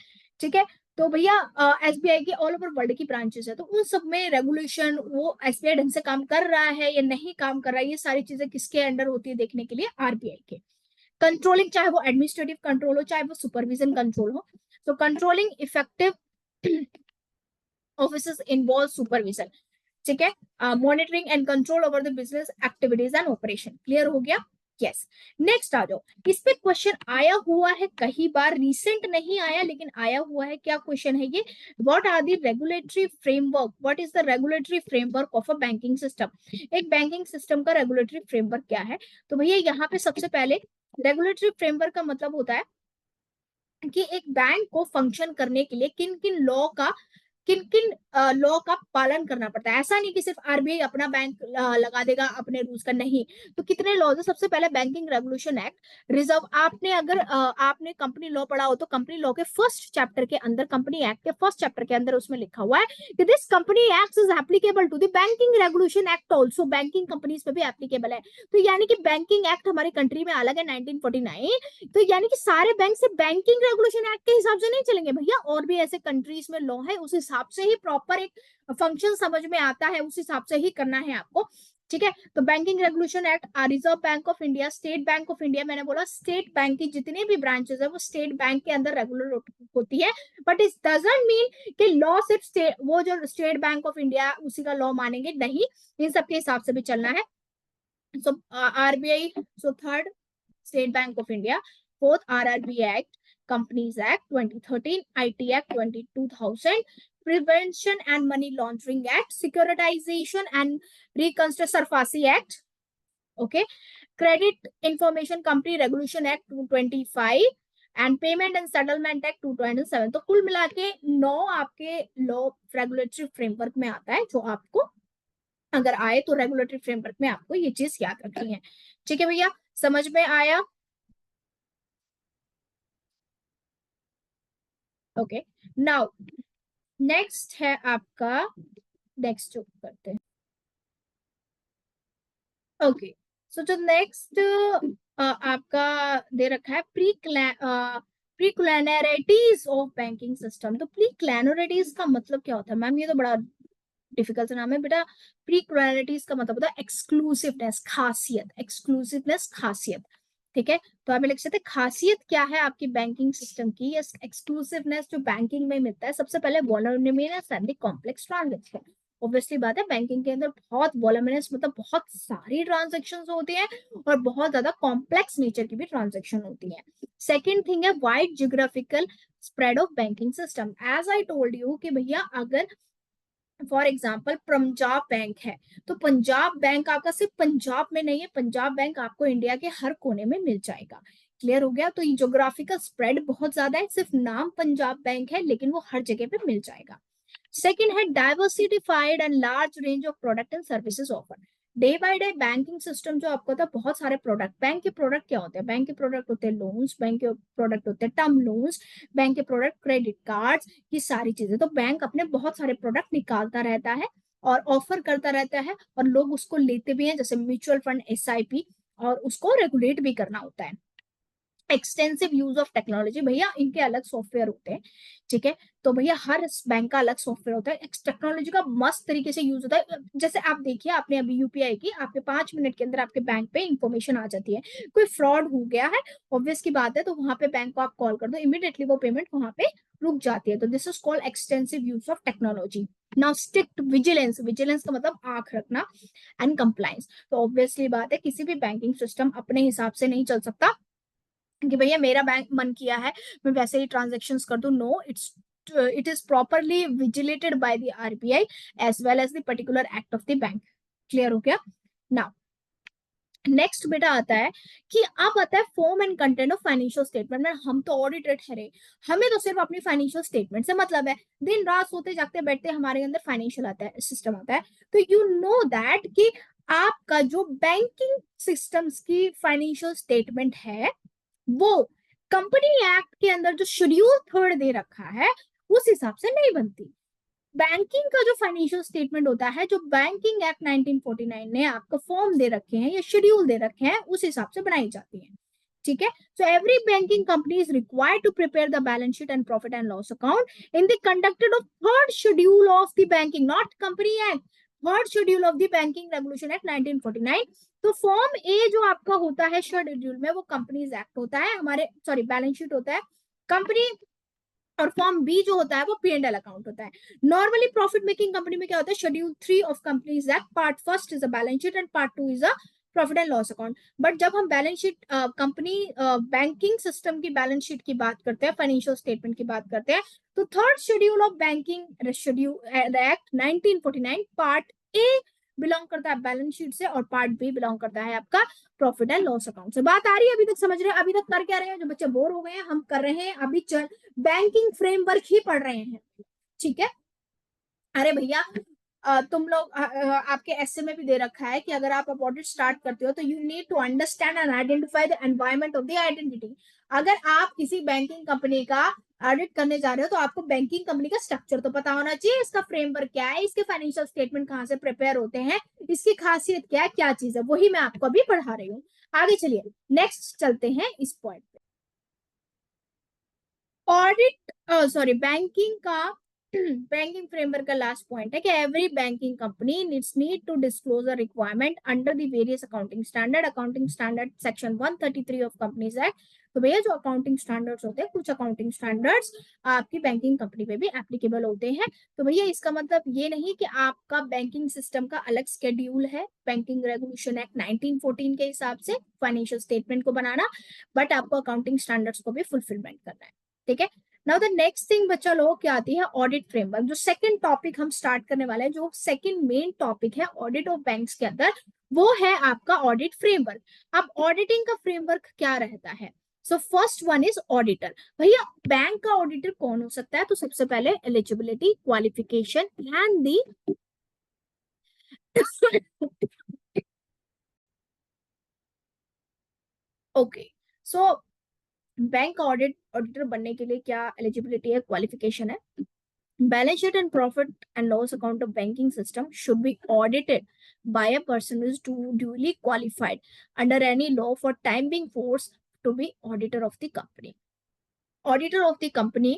ठीक है, तो भैया एसबीआई की ऑल ओवर वर्ल्ड की ब्रांचेस है, तो उन सब में रेगुलेशन, वो एसबीआई ढंग से काम कर रहा है या नहीं काम कर रहा है, ये सारी चीजें किसके अंडर होती है देखने के लिए आरबीआई के। कंट्रोलिंग, चाहे वो एडमिनिस्ट्रेटिव कंट्रोल हो चाहे वो सुपरविजन कंट्रोल हो, तो controlling effective officers involve supervision. ठीक है, monitoring and control over the business activities and operation. Clear हो गया? यस। नेक्स्ट आ जाओ, इस पे क्वेश्चन आया हुआ है कई बार, रिसेंट नहीं आया लेकिन आया हुआ है। क्या क्वेश्चन है ये, what are the regulatory framework, what is the regulatory framework of a banking system. एक बैंकिंग सिस्टम का रेगुलेटरी फ्रेमवर्क क्या है। तो भैया यहाँ पे सबसे पहले रेगुलेटरी फ्रेमवर्क का मतलब होता है कि एक बैंक को फंक्शन करने के लिए किन किन लॉ का, किन किन लॉ का पालन करना पड़ता है। ऐसा नहीं कि सिर्फ आरबीआई अपना बैंक लगा देगा अपने रूल्स का, नहीं। तो कितने लॉज है, सबसे पहले बैंकिंग रेगुलेशन एक्ट, रिजर्व। आपने अगर आपने कंपनी लॉ पढ़ा हो तो कंपनी लॉ के फर्स्ट चैप्टर के अंदर, कंपनी एक्ट के फर्स्ट चैप्टर के अंदर उसमें लिखा हुआ है कि this company act is applicable to the banking regulation act also. Banking companies पे भी एप्लीकेबल है। तो यानी कि बैंकिंग एक्ट हमारी कंट्री में अलग है 1949, तो यानी कि सारे बैंक से बैंकिंग रेगुलेशन एक्ट के हिसाब से नहीं चलेंगे भैया, और भी ऐसे कंट्रीज में लॉ है, उस हिसाब से ही प्रॉपर एक फंक्शन समझ में आता है, उस हिसाब से ही करना है आपको। ठीक है, तो banking regulation act, reserve Bank of India, state Bank of India, मैंने बोला स्टेट बैंक की जितनी भी ब्रांचेस है वो स्टेट बैंक के अंदर रेगुलर होती है। बट इट डजंट मीन कि लॉ सिर्फ वो जो स्टेट बैंक ऑफ इंडिया उसी का लॉ मानेंगे, नहीं, इन सबके हिसाब से भी चलना है। So RBI, so third State Bank of India, fourth RRB act, companies act 2013, IT act 2000, prevention and money laundering act, securitisation and reconstruction, SARFAESI act, okay, credit information company regulation act 225 and payment and settlement act 2007। तो कुल मिला के 9 आपके law regulatory framework में आता है, जो आपको अगर आए तो रेगुलेटरी फ्रेमवर्क में आपको ये चीज याद रखनी है। ठीक है भैया, समझ में आया? ओके, नाउ नेक्स्ट है आपका, नेक्स्ट जो करते हैं, ओके। सो जो नेक्स्ट आपका दे रखा है, प्रीक्लैरिटीज ऑफ बैंकिंग सिस्टम। तो प्रीक्लैरिटीज का मतलब क्या होता है मैम, ये तो बड़ा डिफिकल्ट नाम है बेटा। प्रीक्लैरिटीज का मतलब होता है एक्सक्लूसिवनेस, खासियत, एक्सक्लूसिवनेस, खासियत। ठीक है, तो आप लिख सकते हैं खासियत क्या है आपकी बैंकिंग सिस्टम की, एक्सक्लूसिवनेस जो बैंकिंग में मिलता है। सबसे पहले voluminous and complex transaction. Obviously बात है, बैंकिंग के अंदर बहुत वॉल्यूमिनस मतलब बहुत सारी ट्रांजेक्शन होती हैं, और बहुत ज्यादा कॉम्प्लेक्स नेचर की भी ट्रांजेक्शन होती है। सेकेंड थिंग है wide geographical spread of banking system. As I told you कि भैया अगर फॉर एग्जाम्पल पंजाब बैंक है, तो पंजाब बैंक आपका सिर्फ पंजाब में नहीं है, पंजाब बैंक आपको इंडिया के हर कोने में मिल जाएगा। क्लियर हो गया? तो ये ज्योग्राफिकल स्प्रेड बहुत ज्यादा है, सिर्फ नाम पंजाब बैंक है लेकिन वो हर जगह पे मिल जाएगा। सेकेंड है diversified and large range of product and services offer. Day by day banking system जो आपको होता है, बहुत सारे प्रोडक्ट, बैंक के प्रोडक्ट क्या होते हैं, बैंक के प्रोडक्ट होते हैं लोन्स, बैंक के प्रोडक्ट होते हैं टर्म लोन्स, बैंक के प्रोडक्ट क्रेडिट कार्ड्स, ये सारी चीजें। तो बैंक अपने बहुत सारे प्रोडक्ट निकालता रहता है और ऑफर करता रहता है, और लोग उसको लेते भी हैं, जैसे म्यूचुअल फंड, एसआईपी, और उसको रेगुलेट भी करना होता है। एक्सटेंसिव यूज ऑफ टेक्नोलॉजी, भैया इनके अलग सॉफ्टवेयर होते हैं। ठीक है, तो भैया हर बैंक का अलग सॉफ्टवेयर होता है, टेक्नोलॉजी का मस्त तरीके से यूज होता है। जैसे आप देखिए, आपने अभी यूपीआई की, आपके 5 मिनट के अंदर आपके बैंक पे इंफॉर्मेशन आ जाती है, कोई फ्रॉड हो गया है, ऑब्वियस की बात है, तो वहां पे बैंक को आप कॉल कर दो, इमीडिएटली वो पेमेंट वहां पे रुक जाती है। तो this is called extensive use of technology. Now strict vigilance, vigilance का मतलब आंख रखना, एंड कंप्लायंस। तो ऑब्वियसली बात है, किसी भी बैंकिंग सिस्टम अपने हिसाब से नहीं चल सकता, कि भैया मेरा बैंक मन किया है मैं वैसे ही ट्रांजेक्शन्स कर दूं। No, it is properly vigilated by the RBI as well as the particular act of the bank. Clear हो गया? नाउ नेक्स्ट बेटा आता है कि अब आता है form and content of financial statement में। हम तो ऑडिटर ठहरे, हमें तो सिर्फ अपनी फाइनेंशियल स्टेटमेंट से मतलब है। दिन रात सोते जागते बैठते हमारे अंदर फाइनेंशियल आता है, सिस्टम आता है। तो यू नो दैट कि आपका जो बैंकिंग सिस्टम्स की फाइनेंशियल स्टेटमेंट है वो कंपनी एक्ट के अंदर जो शेड्यूल थर्ड दे रखा है उस हिसाब से नहीं बनती। बैंकिंग का जो फाइनेंशियल स्टेटमेंट होता है, जो बैंकिंग एक्ट 1949 ने आपको फॉर्म दे रखे हैं या शेड्यूल दे रखे हैं, उस हिसाब से बनाई जाती है। ठीक है? So every banking company is required to prepare the balance sheet and profit and loss account in the conducted of third schedule of the banking, not company act, third schedule of the banking regulation act 1949। तो form ए जो आपका होता है schedule में, वो companies act होता है, हमारे सॉरी बैलेंस शीट होता है कंपनी। और फॉर्म बी जो होता है वो पी एंड एल अकाउंट होता है। नॉर्मली प्रॉफिट मेकिंग कंपनी में क्या होता है, schedule 3 of companies act part first is a balance sheet and part 2 is a profit and loss account. But जब हम balance sheet company banking system की balance sheet की बात करते हैं, फाइनेंशियल स्टेटमेंट की बात करते हैं, तो third schedule of banking schedule act 1949 part A belong करता है बैलेंस शीट से और पार्ट बी बिलोंग करता है आपका प्रॉफिट एंड लॉस अकाउंट से। बात आ रही है? अभी तक समझ रहे हैं? अभी तक कर क्या रहे हैं? जो बच्चे बोर हो गए हैं, हम कर रहे हैं अभी बैंकिंग फ्रेमवर्क ही पढ़ रहे हैं। ठीक है? अरे भैया तुम लोग आपके एसए में भी दे रखा है कि अगर आप ऑडिट स्टार्ट करते हो तो you need to understand and identify the environment of the identity. अगर आप किसी बैंकिंग कंपनी का ऑडिट करने जा रहे हो तो आपको बैंकिंग कंपनी का स्ट्रक्चर तो पता होना चाहिए, इसका फ्रेमवर्क क्या है, इसके फाइनेंशियल स्टेटमेंट कहाँ से प्रिपेयर होते हैं, इसकी खासियत क्या है, क्या चीज है, वही मैं आपको अभी पढ़ा रही हूँ। आगे चलिए, नेक्स्ट चलते हैं इस पॉइंट पे। ऑडिट सॉरी बैंकिंग का बैंकिंग फ्रेमवर्क का लास्ट पॉइंट है कि every banking company need to disclose a requirement under the various accounting standard section 133 of companies act. तो भैया जो अकाउंटिंग स्टैंडर्ड्स होते हैं, कुछ अकाउंटिंग स्टैंडर्ड्स आपकी बैंकिंग कंपनी पे भी एप्लीकेबल होते हैं। तो भैया इसका मतलब ये नहीं कि आपका बैंकिंग सिस्टम का अलग स्केड्यूल है बैंकिंग रेगुलेशन एक्ट 1914 के हिसाब से फाइनेंशियल स्टेटमेंट को बनाना, बट आपको अकाउंटिंग स्टैंडर्ड्स को भी फुलफिलमेंट करना है। ठीक है? नाउ द नेक्स्ट थिंग बच्चा लोग क्या आती है, ऑडिट फ्रेमवर्क। जो सेकंड टॉपिक हम स्टार्ट करने वाले हैं, जो सेकंड मेन टॉपिक है ऑडिट ऑफ बैंक्स के अंदर, वो है आपका ऑडिट फ्रेमवर्क। अब ऑडिटिंग का फ्रेमवर्क क्या रहता है? So first one is auditor. भैया बैंक का ऑडिटर कौन हो सकता है? तो सबसे पहले eligibility, qualification and the okay. So bank auditor बनने के लिए क्या एलिजिबिलिटी है, क्वालिफिकेशन है? Balance sheet and profit and loss account of banking system should be audited by a person who is duly qualified under any law for time being forced to be auditor of the company. Auditor of the company,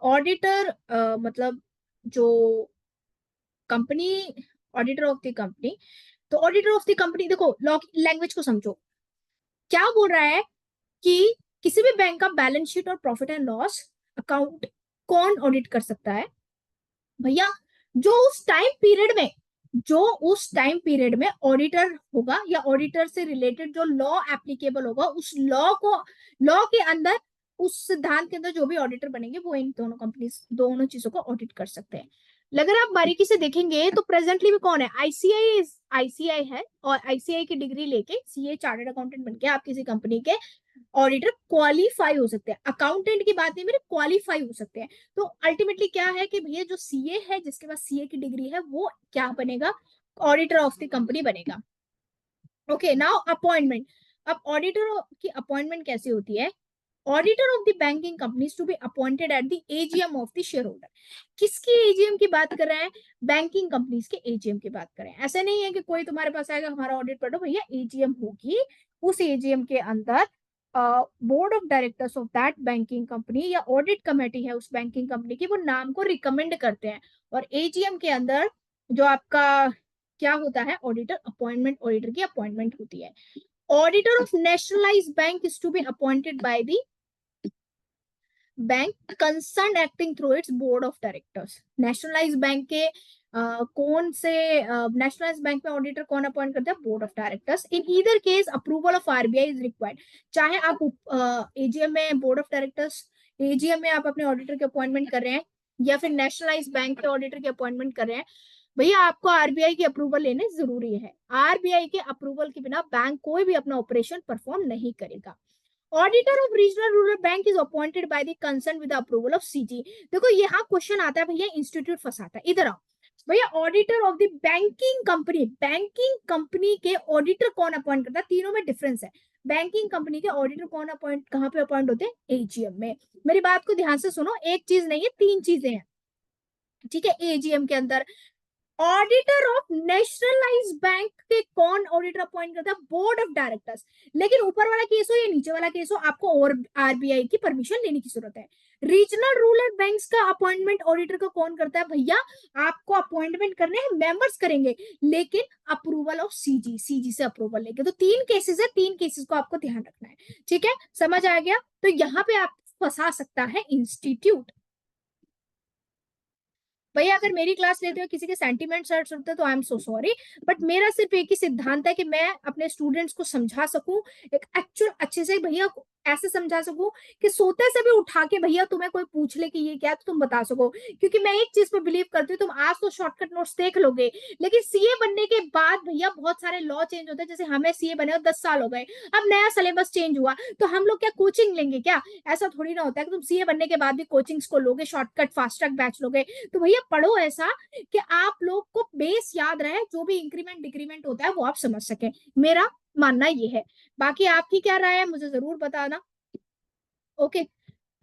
auditor मतलब जो company, auditor of the company. तो auditor of the company, देखो law language को समझो, क्या बोल रहा है कि किसी भी बैंक का बैलेंस शीट और प्रॉफिट एंड लॉस अकाउंट कौन ऑडिट कर सकता है? भैया जो उस टाइम पीरियड में, जो उस टाइम पीरियड में ऑडिटर होगा या ऑडिटर से रिलेटेड जो लॉ एप्लीकेबल होगा, उस लॉ को, लॉ के अंदर, उस सिद्धांत के अंदर जो भी ऑडिटर बनेंगे वो इन दोनों कंपनीज, दोनों चीजों को ऑडिट कर सकते हैं। अगर आप बारीकी से देखेंगे तो प्रेजेंटली में कौन है, आईसीआई, आईसीआई है, और आईसीआई की डिग्री लेके सीए चार्टर्ड अकाउंटेंट बनके आप किसी कंपनी के ऑडिटर क्वालिफाई हो सकते हैं। अकाउंटेंट की बात नहीं, मेरे क्वालिफाई हो सकते हैं। तो अल्टीमेटली क्या है कि भैया जो सीए है, जिसके पास सीए की डिग्री है, वो क्या बनेगा, ऑडिटर ऑफ द कंपनी बनेगा। Okay, now appointment. अब ऑडिटर की अपॉइंटमेंट कैसे होती है? Auditor of the banking companies to be appointed at the AGM of the shareholder. किसकी एजीएम की बात कर रहे हैं? बैंकिंग कंपनीज के एजीएम की बात करें। ऐसा नहीं है कि कोई तुम्हारे पास आएगा हमारा ऑडिट पढ़ो, भैया एजीएम होगी, उस एजीएम के अंदर board of directors of that banking company या ऑडिट कमेटी है उस बैंकिंग कंपनी की, वो नाम को रिकमेंड करते हैं, और एजीएम के अंदर जो आपका क्या होता है, ऑडिटर अपॉइंटमेंट, ऑडिटर की अपॉइंटमेंट होती है। Auditor of nationalised bank is to be appointed by the bank concern acting through its board of directors. Nationalise bank के कौन से नेशनलाइज बैंक में ऑडिटर कौन अपॉइंट करता है? Board of directors. In either case approval of RBI is required. चाहे आप AGM में बोर्ड ऑफ डायरेक्टर्स, एजीएम में आप अपने ऑडिटर के अपॉइंटमेंट कर रहे हैं या फिर नेशनलाइज बैंक के ऑडिटर के अपॉइंटमेंट कर रहे हैं, भैया आपको आरबीआई की अप्रूवल लेने जरूरी है। आरबीआई के अप्रूवल के बिना बैंक कोई भी अपना ऑपरेशन परफॉर्म नहीं करेगा। Auditor of regional rural bank is appointed by the concern with approval of CG. देखो यहाँ क्वेश्चन आता है भैया, इंस्टीट्यूट फंसाता है। इधर आओ भैया, auditor of the banking company के ऑडिटर कौन अपॉइंट करता है? तीनों में डिफरेंस है। बैंकिंग कंपनी के ऑडिटर कौन अपॉइंट, कहाँ पे अपॉइंट होते हैं? एजीएम में। मेरी बात को ध्यान से सुनो, एक चीज नहीं है, तीन चीजें हैं, ठीक है। एजीएम के अंदर ऑडिटर ऑफ नेशनलाइज बैंक के कौन ऑडिटर अपॉइंट करता है? Board of directors. लेकिन ऊपर वाला केस हो या नीचे वाला केस हो, आपको और आरबीआई की परमिशन लेने की जरूरत है। रीजनल रूरल बैंक्स का अपॉइंटमेंट ऑडिटर का कौन करता है? भैया आपको अपॉइंटमेंट करने हैं, मेंबर्स करेंगे, लेकिन अप्रूवल ऑफ सीजी से अप्रूवल लेंगे। तो तीन केसेस है, तीन केसेस को आपको ध्यान रखना है, ठीक है। समझ आ गया? तो यहाँ पे आप फंसा सकता है इंस्टीट्यूट। भैया अगर मेरी क्लास लेते हो किसी के सेंटीमेंट्स हर्ट होते हैं तो I am so sorry, but मेरा सिर्फ एक ही सिद्धांत है कि मैं अपने स्टूडेंट्स को समझा सकूं एक एक्चुअल अच्छे से, भैया ऐसे समझा सकूं कि सोते से भी उठा के भैया तुम्हें कोई पूछ ले कि ये क्या, तो तुम बता सको। क्योंकि मैं एक चीज पे बिलीव करती हूँ, तुम आज तो शॉर्टकट नोट्स देख लोगे, लेकिन सीए बनने के बाद भैया बहुत सारे लॉ चेंज होते हैं। जैसे हमें सीए बने 10 साल हो गए, अब नया सिलेबस चेंज हुआ, तो हम लोग क्या कोचिंग लेंगे क्या? ऐसा थोड़ी ना होता है कि तुम सीए बनने के बाद भी कोचिंग्स को लोगे, शॉर्टकट फास्ट ट्रैक बैच लोगे। तो भैया पढ़ो ऐसा कि आप लोग को बेस याद रहे, जो भी इंक्रीमेंट डिक्रीमेंट होता है वो आप समझ सके। मेरा मानना ये है, बाकी आपकी क्या राय है मुझे जरूर बताना। Okay,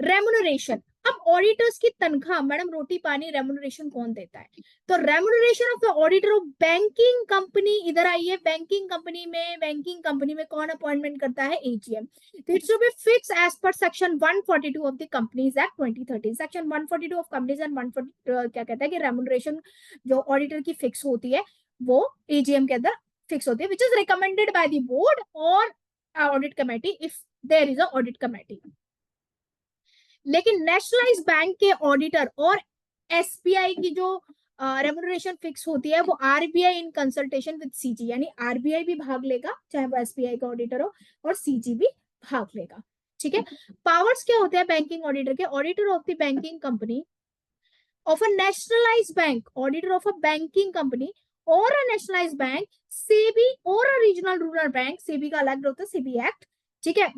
remuneration. अब ऑडिटर्स की तनख्वाह, मैडम रोटी पानी रेमुनरेशन कौन देता है? तो remuneration of the auditor of banking company, इधर आइए, बैंकिंग कंपनी में कौन अपॉइंटमेंट करता है? एजीएम। तो it should be fix as per section 142 of the companies act 2013। Section 142 of companies and 140 क्या कहता है कि रेमुनरेशन जो ऑडिटर की फिक्स होती है वो एजीएम के अंदर फिक्स होती है, which is recommended by the board और audit committee if there is a audit committee. लेकिन नेशनलाइज बैंक के ऑडिटर और एसबीआई की जो रेमुनरेशन फिक्स होती है वो RBI in consultation with CG, यानी आरबीआई भी भाग लेगा चाहे वो एसबीआई का ऑडिटर हो, और सीजी भी भाग लेगा, ठीक है। पावर्स क्या होते हैं बैंकिंग ऑडिटर के? Auditor of the banking company of a nationalise bank, auditor of a banking company और अ नेशनलाइज बैंक, सेबी और a regional rural bank, SEBI का अलग होता है सेबी एक्ट, ठीक है।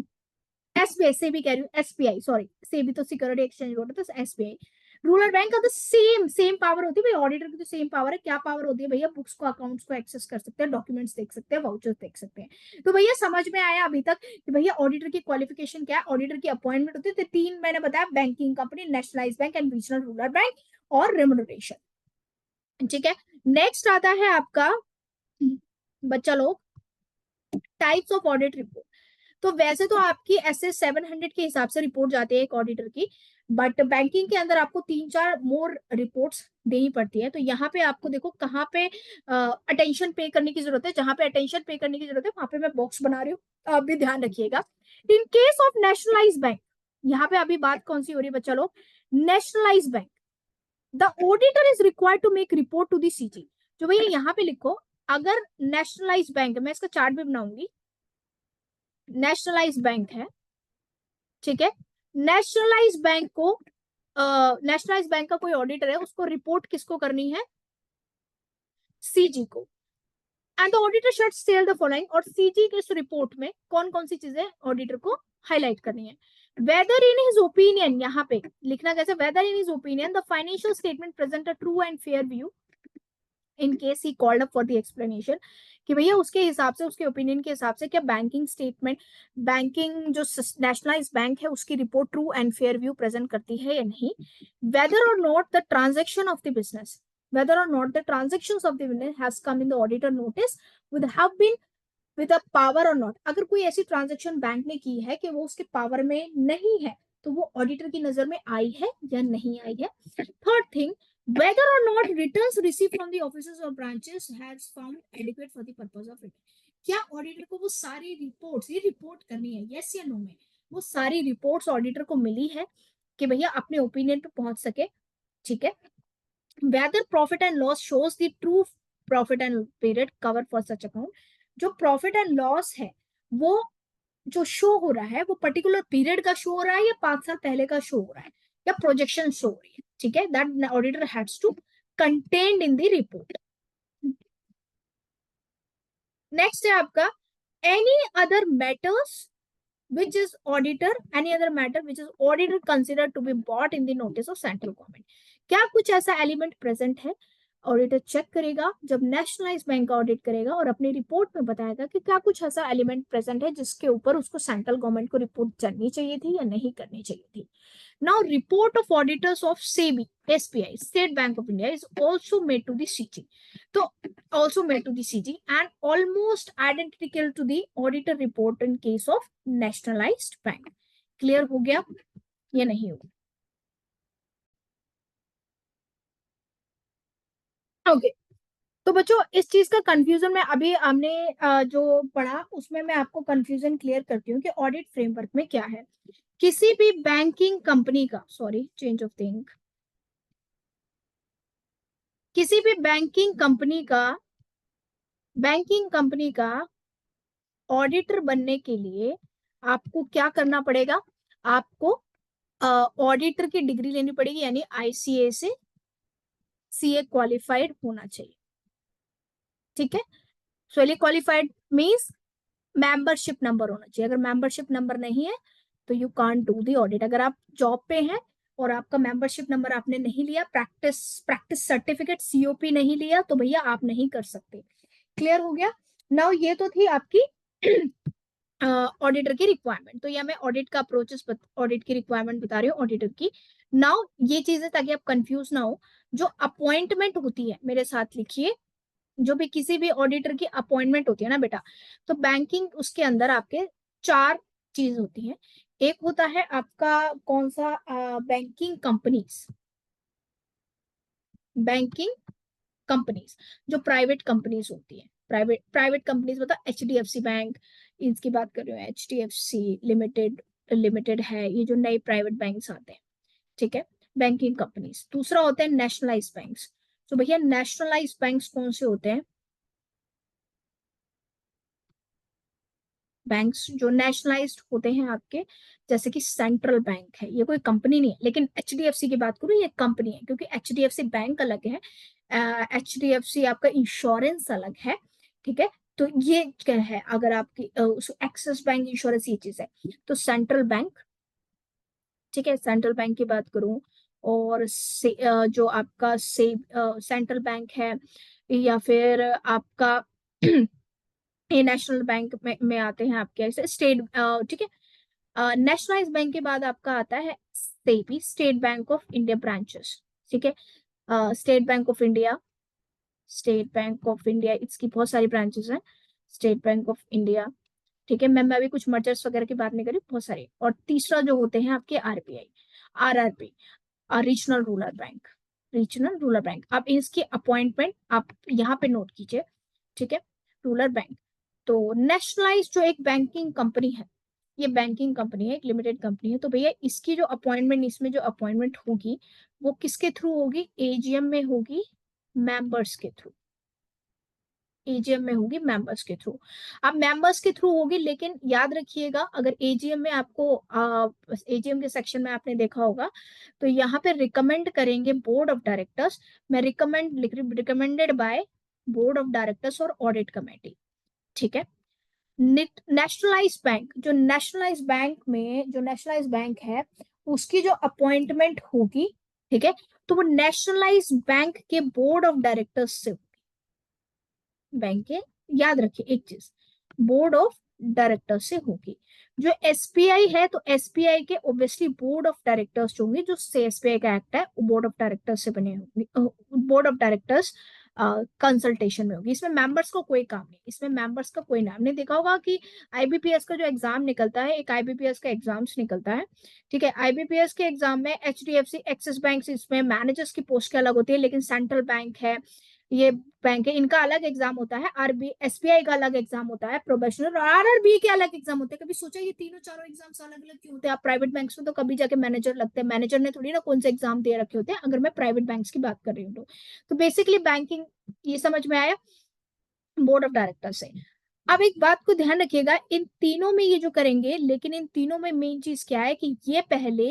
एसबीआई, सेबी कह रही हूँ, एसबीआई सॉरी, सेबी तो सिक्योरिटी एक्सचेंज बोल रहा था, एसबीआई रूरल बैंक का तो सेम पावर होती है भैया। ऑडिटर की तो सेम पावर है। क्या पावर होती है भैया? बुक्स को, अकाउंट्स को एक्सेस कर सकते हैं, डॉक्यूमेंट्स देख सकते हैं, वाउचर्स देख सकते हैं। तो भैया समझ में आया अभी तक कि भैया ऑडिटर की क्वालिफिकेशन क्या है, ऑडिटर की अपॉइंटमेंट होती है। तो तीन मैंने बताया, banking company, nationalise bank and regional rural bank, और रेमुनरेशन, ठीक है। नेक्स्ट आता है आपका बच्चा लोग, टाइप्स ऑफ ऑडिट रिपोर्ट। तो वैसे तो आपकी ऐसे 700 के हिसाब से रिपोर्ट जाती है एक ऑडिटर की, बट बैंकिंग के अंदर आपको 3-4 मोर रिपोर्ट्स देनी पड़ती है। तो यहाँ पे आपको देखो कहाँ पे अटेंशन पे करने की जरूरत है, जहां पे अटेंशन पे करने की जरूरत है वहां पे मैं बॉक्स बना रही हूँ, आप भी ध्यान रखिएगा। In case of nationalise bank, यहाँ पे अभी बात कौन सी हो रही है बच्चा लोग? Nationalise bank, the auditor is required to make report to the CG. जो भैया यहाँ पे लिखो, अगर नेशनलाइज बैंक, मैं इसका चार्ट भी बनाऊंगी, नेशनलाइज बैंक है, ठीक है। नेशनलाइज बैंक को नेशनलाइज बैंक का कोई ऑडिटर है, उसको रिपोर्ट किसको करनी है? सीजी को। And the auditor should state the following, और सीजी के इस रिपोर्ट में कौन कौन सी चीजें ऑडिटर को हाईलाइट करनी है? वेदर इन हिज ओपिनियन, यहाँ पे लिखना कैसे? Whether in his opinion the financial statement present a true and fair view in case he called up for the explanation, कि भैया उसके हिसाब से, उसके ओपिनियन के हिसाब से क्या बैंकिंग स्टेटमेंट, बैंकिंग जो नेशनलाइज बैंक है उसकी report true and fair view present करती है या नहीं। वेदर और not the transaction of the business, whether or not the transactions of the business has come in the auditor notice would have been with a power or not। अगर कोई ऐसी transaction bank ने की है कि वो उसके पावर में नहीं है, तो वो ऑडिटर की नजर में आई है या नहीं आई है। Third thing, whether or not returns received from the offices or branches has found adequate for the purpose of it। क्या ऑडिटर को वो सारी रिपोर्ट्स, ये रिपोर्ट करनी है, यस या नो में, वो सारी रिपोर्ट्स ऑडिटर को मिली है, कि भैया अपने ओपिनियन पे पहुंच सके, ठीक है। whether profit and loss shows the true profit and period cover for such account। जो प्रॉफिट एंड लॉस है वो जो शो हो रहा है वो पर्टिकुलर पीरियड का शो हो रहा है या 5 साल पहले का शो हो रहा है या प्रोजेक्शन शो हो रही है, ठीक है। That auditor has to contained in the report. Next है आपका any other matters which is auditor any other matter which is auditor considered to be brought in the notice of central government। क्या कुछ ऐसा element present है, auditor check करेगा जब nationalise bank का audit करेगा और अपनी रिपोर्ट में बताएगा कि क्या कुछ ऐसा एलिमेंट प्रेजेंट है जिसके ऊपर उसको सेंट्रल गवर्नमेंट को रिपोर्ट करनी चाहिए थी या नहीं करनी चाहिए थी। Now, report of auditors of SEBI, SBI, State Bank of India, is also made to the CG. So, also made to the CG and almost identical to the auditor report in case of nationalized bank. Clear हो गया या नहीं हुआ? Okay. तो बच्चों इस चीज का कंफ्यूजन में अभी हमने जो पढ़ा उसमें मैं आपको कंफ्यूजन क्लियर करती हूँ कि ऑडिट फ्रेमवर्क में क्या है। किसी भी बैंकिंग कंपनी का, सॉरी चेंज ऑफ थिंग, किसी भी बैंकिंग कंपनी का ऑडिटर बनने के लिए आपको क्या करना पड़ेगा, आपको ऑडिटर की डिग्री लेनी पड़ेगी, यानी आईसीए से सीए क्वालिफाइड होना चाहिए, ठीक है। सो क्वालिफाइड मींस मेंबरशिप नंबर होना चाहिए। अगर मेंबरशिप नंबर नहीं है तो you can't do the audit. अगर आप जॉब पे हैं और आपका मेंबरशिप नंबर आपने नहीं लिया, प्रैक्टिस सर्टिफिकेट सीओपी नहीं लिया, तो भैया आप नहीं कर सकते। क्लियर हो गया। नाउ ये तो थी आपकी ऑडिटर की रिक्वायरमेंट। तो यह मैं ऑडिट का अप्रोचेस ऑडिट की रिक्वायरमेंट बता रही हूँ ऑडिटर की। नाउ ये चीजें ताकि आप कंफ्यूज ना हो, जो अपॉइंटमेंट होती है मेरे साथ लिखिए, जो भी किसी भी ऑडिटर की अपॉइंटमेंट होती है ना बेटा, तो बैंकिंग उसके अंदर आपके 4 चीज होती हैं। एक होता है आपका कौन सा, बैंकिंग कंपनीज जो प्राइवेट कंपनीज होती है, प्राइवेट कंपनीज मतलब एचडीएफसी बैंक, इसकी बात कर रही हूँ, एचडीएफसी लिमिटेड लिमिटेड है, ये जो नए प्राइवेट बैंक्स आते हैं, ठीक है, बैंकिंग कंपनीज। दूसरा होते हैं नेशनलाइज बैंक्स। तो भैया नेशनलाइज बैंक्स कौन से होते हैं, बैंक्स जो नेशनलाइज्ड होते हैं आपके, जैसे कि सेंट्रल बैंक है, ये कोई कंपनी नहीं है, लेकिन एचडीएफसी की बात करूँ ये कंपनी है, क्योंकि एचडीएफसी बैंक अलग है, एचडीएफसी आपका इंश्योरेंस अलग है, ठीक है। तो ये क्या है, अगर आपकी एक्सिस बैंक इंश्योरेंस ये चीज है, तो सेंट्रल बैंक, ठीक है, सेंट्रल बैंक की बात करूं, और जो आपका सेंट्रल बैंक है, या फिर आपका ये नेशनल बैंक में आते हैं आपके ऐसे स्टेट, ठीक है। नेशनलाइज बैंक के बाद आपका आता है SEBI, state Bank of India branches, ठीक है। State Bank of India, state Bank of India इसकी बहुत सारी ब्रांचेस हैं, स्टेट बैंक ऑफ इंडिया, ठीक है। मैं अभी कुछ मर्जर्स वगैरह की बात नहीं करी, बहुत सारे। और तीसरा जो होते हैं आपके RBI, RRB, regional rural bank, regional rural bank. आप इसकी अपॉइंटमेंट आप यहाँ पे नोट कीजिए, ठीक है, रूरल बैंक। तो नेशनलाइज जो एक बैंकिंग कंपनी है, ये बैंकिंग कंपनी है, एक लिमिटेड कंपनी है, तो भैया इसकी जो अपॉइंटमेंट, इसमें जो अपॉइंटमेंट होगी वो किसके थ्रू होगी, एजीएम में होगी, मेंबर्स के थ्रू, एजीएम में होगी मेंबर्स के थ्रू। अब मेंबर्स के थ्रू होगी, लेकिन याद रखिएगा अगर एजीएम में आपको एजीएम के सेक्शन में आपने देखा होगा, तो यहाँ पे रिकमेंड करेंगे बोर्ड ऑफ डायरेक्टर्स। मैं recommended by board of directors और ऑडिट कमेटी, ठीक है। नेशनलाइज बैंक, जो नेशनलाइज बैंक में जो नेशनलाइज बैंक है उसकी जो अपॉइंटमेंट होगी, ठीक है, तो वो नेशनलाइज बैंक के बोर्ड ऑफ डायरेक्टर्स से, बैंक के, याद रखिए एक चीज, बोर्ड ऑफ डायरेक्टर से होगी। जो एसबीआई है तो एसबीआई के ऑब्वियसली बोर्ड ऑफ डायरेक्टर्स जो होंगे, जो एसबीआई का एक्ट है वो बोर्ड ऑफ डायरेक्टर्स से बने होंगे, बोर्ड ऑफ डायरेक्टर्स कंसल्टेशन में होगी। इसमें मेंबर्स को कोई काम नहीं, इसमें मेंबर्स का कोई नाम नहीं। देखा होगा कि आईबीपीएस का जो एग्जाम निकलता है, एक आईबीपीएस का एग्जाम्स निकलता है, ठीक है। आईबीपीएस के एग्जाम में एचडीएफसी, एक्सिस बैंक, इसमें मैनेजर्स की पोस्ट अलग होती है, लेकिन सेंट्रल बैंक है, ये बैंक है, इनका अलग एग्जाम होता है, आरबी एसबीआई का अलग एग्जाम होता है, प्रोफेशनल और आरआरबी के अलग एग्जाम होते हैं। कभी सोचा ये तीनों चारों एग्जाम्स अलग अलग क्यों होते हैं? आप प्राइवेट बैंक्स में तो कभी जाके मैनेजर लगते हैं, मैनेजर ने थोड़ी ना कौन से एग्जाम दे रखे होते हैं, अगर मैं प्राइवेट बैंक्स की बात कर रही हूँ तो बेसिकली बैंकिंग, ये समझ में आया, बोर्ड ऑफ डायरेक्टर से। अब एक बात को ध्यान रखिएगा, इन तीनों में ये जो करेंगे, लेकिन इन तीनों में मेन चीज क्या है कि ये पहले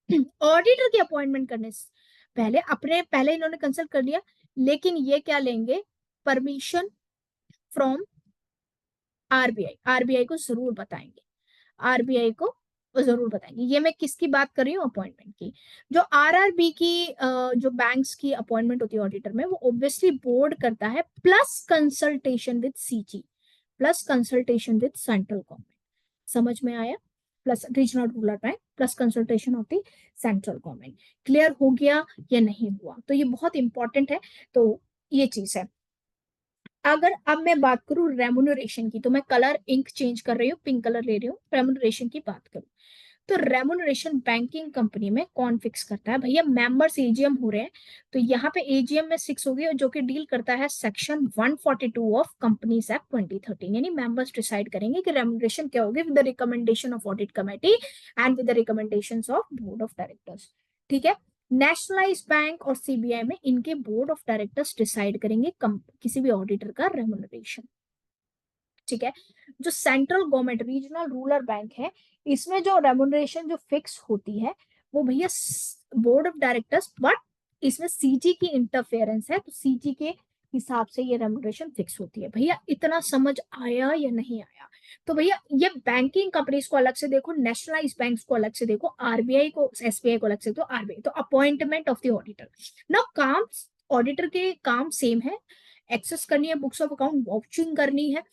ऑडिटर की अपॉइंटमेंट करने से पहले अपने पहले इन्होंने कंसल्ट कर लिया, लेकिन ये क्या लेंगे, परमिशन फ्रॉम आरबीआई। आरबीआई को जरूर बताएंगे, आरबीआई को जरूर बताएंगे। ये मैं किसकी बात कर रही हूँ, अपॉइंटमेंट की। जो आरआरबी की जो बैंक्स की अपॉइंटमेंट होती है ऑडिटर में, वो ऑब्वियसली बोर्ड करता है, plus consultation with CG, plus consultation with central government. समझ में आया? Plus regional rural bank plus consultation होती सेंट्रल गवर्नमेंट। क्लियर हो गया या नहीं हुआ? तो ये बहुत इंपॉर्टेंट है। तो ये चीज है। अगर अब मैं बात करूं रेमुनरेशन की, तो मैं कलर इंक चेंज कर रही हूँ, पिंक कलर ले रही हूँ, रेमुनरेशन की बात करूं तो रेमुनरेशन बैंकिंग कंपनी में कौन फिक्स करता है? भैया मेंबर्स एजीएम हो रहे हैं, तो यहाँ पे एजीएम में 6 होगी, जो कि डील करता है सेक्शन 142 ऑफ कंपनीज एक्ट 2013। यानी मेंबर्स डिसाइड करेंगे कि रेमुनरेशन क्या होगी with the recommendation of audit committee and with the recommendations of board of directors. ठीक है। नेशनलाइज बैंक और सीबीआई में इनके बोर्ड ऑफ डायरेक्टर्स डिसाइड करेंगे किसी भी ऑडिटर का रेमुनरेशन। ठीक है। जो central government regional rural bank है, इसमें जो रेमुनरेशन जो फिक्स होती है वो भैया बोर्ड ऑफ डायरेक्टर्स, बट इसमें सीजी की इंटरफेरेंस है, तो सीजी के हिसाब से ये रेमुनरेशन फिक्स होती है। भैया इतना समझ आया या नहीं आया? तो भैया ये बैंकिंग कंपनीज को अलग से देखो, नेशनलाइज बैंक्स को अलग से देखो, आरबीआई को एसबीआई को अलग से देखो, आरबीआई तो अपॉइंटमेंट ऑफ द ऑडिटर ना, काम ऑडिटर के काम सेम है, एक्सेस करनी है बुक्स ऑफ अकाउंट, वॉचिंग करनी है,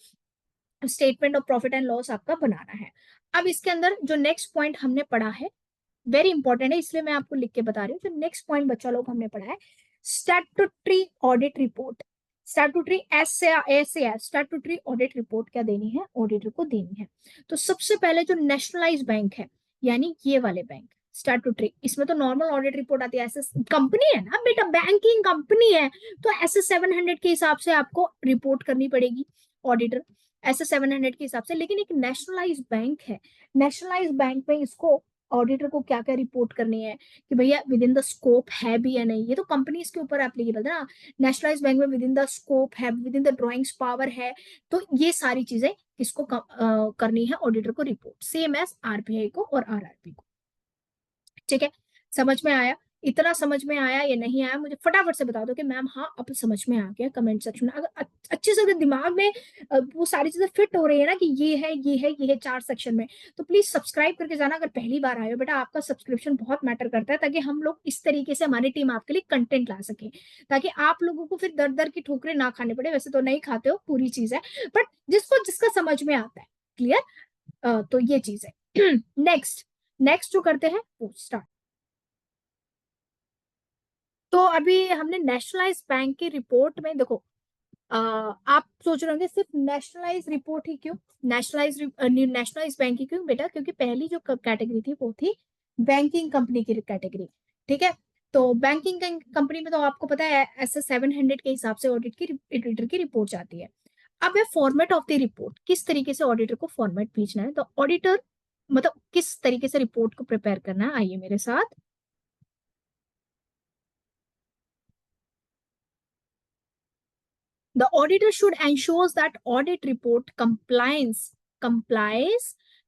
statement of profit and loss आपका बनाना है। अब इसके अंदर जो नेक्स्ट पॉइंट हमने पढ़ा है वेरी इंपॉर्टेंट है, इसलिए मैं आपको लिख के बता रही हूँ। जो नेक्स्ट पॉइंट बच्चा लोग हमने पढ़ा है, statutory audit report. Statutory statutory audit report क्या देनी है, ऑडिटर को देनी है। तो सबसे पहले जो नेशनलाइज बैंक है, यानी ये वाले बैंक स्टैट्यूटरी, इसमें तो नॉर्मल ऑडिट रिपोर्ट आती है, ऐसे कंपनी है ना बेटा, बैंकिंग कंपनी है, तो ऐसे 700 के हिसाब से आपको रिपोर्ट करनी पड़ेगी ऑडिटर, ऐसे 700 के हिसाब से। लेकिन एक नेशनलाइज बैंक है, नेशनलाइज बैंक में इसको ऑडिटर को क्या क्या रिपोर्ट करनी है कि भैया विद इन द स्कोप है भी या नहीं, ये तो कंपनीज के ऊपर एप्लीकेबल है ना। नेशनलाइज बैंक में विद इन द स्कोप है, with in the drawings power है, तो ये सारी चीजें किसको करनी है, ऑडिटर को रिपोर्ट, सेम एज आरबीआई को और आरआरबी को। ठीक है। समझ में आया? इतना समझ में आया या नहीं आया, मुझे फटाफट से बता दो कि मैम हाँ अब समझ में आ गया, कमेंट सेक्शन में। अगर अच्छे से अगर दिमाग में वो सारी चीजें फिट हो रही है ना कि ये है ये है ये है 4 सेक्शन में, तो प्लीज सब्सक्राइब करके जाना। अगर पहली बार आए हो बेटा, आपका सब्सक्रिप्शन बहुत मैटर करता है, ताकि हम लोग इस तरीके से हमारी टीम आपके लिए कंटेंट ला सके, ताकि आप लोगों को फिर दर दर की ठोकरें ना खाने पड़े। वैसे तो नहीं खाते हो, पूरी चीज है, बट जिसको जिसका समझ में आता है, क्लियर। तो ये चीज है। नेक्स्ट नेक्स्ट जो करते हैं वो स्टार्ट। तो अभी हमने नेशनलाइज बैंक की रिपोर्ट में देखो, आप सोच रहे होंगे सिर्फ नेशनलाइज रिपोर्ट ही क्यों, नेशनलाइज बैंक ही क्यों बेटा? क्योंकि पहली जो कैटेगरी थी वो थी बैंकिंग कंपनी की कैटेगरी। ठीक है। तो बैंकिंग कंपनी में तो आपको पता है ऐसे 700 के हिसाब से ऑडिटर की रिपोर्ट जाती है। अब है फॉर्मेट ऑफ द रिपोर्ट, किस तरीके से ऑडिटर को फॉर्मेट भेजना है, तो ऑडिटर मतलब किस तरीके से रिपोर्ट को प्रिपेयर करना है, आइए मेरे साथ। The auditor should ensure that audit report complies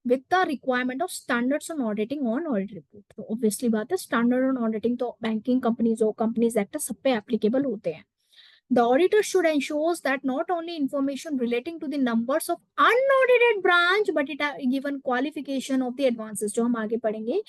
with the requirement of standards on auditing on audit report। तो ऑब्वियसली बात है, स्टैंडर्ड ऑन ऑडिटिंग तो बैंकिंग कंपनीज और कंपनीज एक्ट सब पे एप्लीकेबल होते हैं। The auditor should ensure that not only information relating to the numbers of unaudited branch, but it given qualification of the advances, जो हम आगे पढ़ेंगे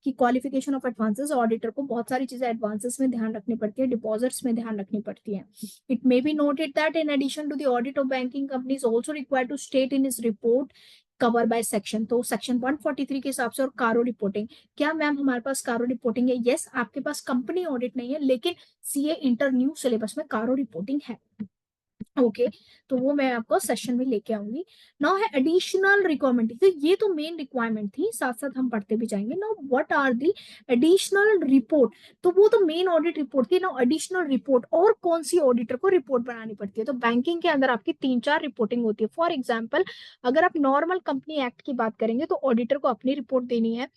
कि qualification of advances, ऑडिटर को बहुत सारी चीजें एडवांसेस में ध्यान रखनी पड़ती है, डिपॉजिट्स में ध्यान रखनी पड़ती है। It may be noted that in addition to the audit of banking companies also required to state in his report cover by section, तो सेक्शन 143 के हिसाब से। और कारो रिपोर्टिंग, क्या मैम हमारे पास कारो रिपोर्टिंग है? यस, आपके पास कंपनी ऑडिट नहीं है, लेकिन सीए इंटर न्यू सिलेबस में कारो रिपोर्टिंग है। ओके तो वो मैं आपको सेशन में लेके आऊंगी। नाउ है एडिशनल रिक्वायरमेंट, तो ये तो मेन रिक्वायरमेंट थी, साथ साथ हम पढ़ते भी जाएंगे। Now what are the additional report, तो वो तो मेन ऑडिट रिपोर्ट थी। नाउ एडिशनल रिपोर्ट, और कौन सी ऑडिटर को रिपोर्ट बनानी पड़ती है, तो बैंकिंग के अंदर आपकी 3-4 रिपोर्टिंग होती है। फॉर एग्जाम्पल अगर आप नॉर्मल कंपनी एक्ट की बात करेंगे तो ऑडिटर को अपनी रिपोर्ट देनी है,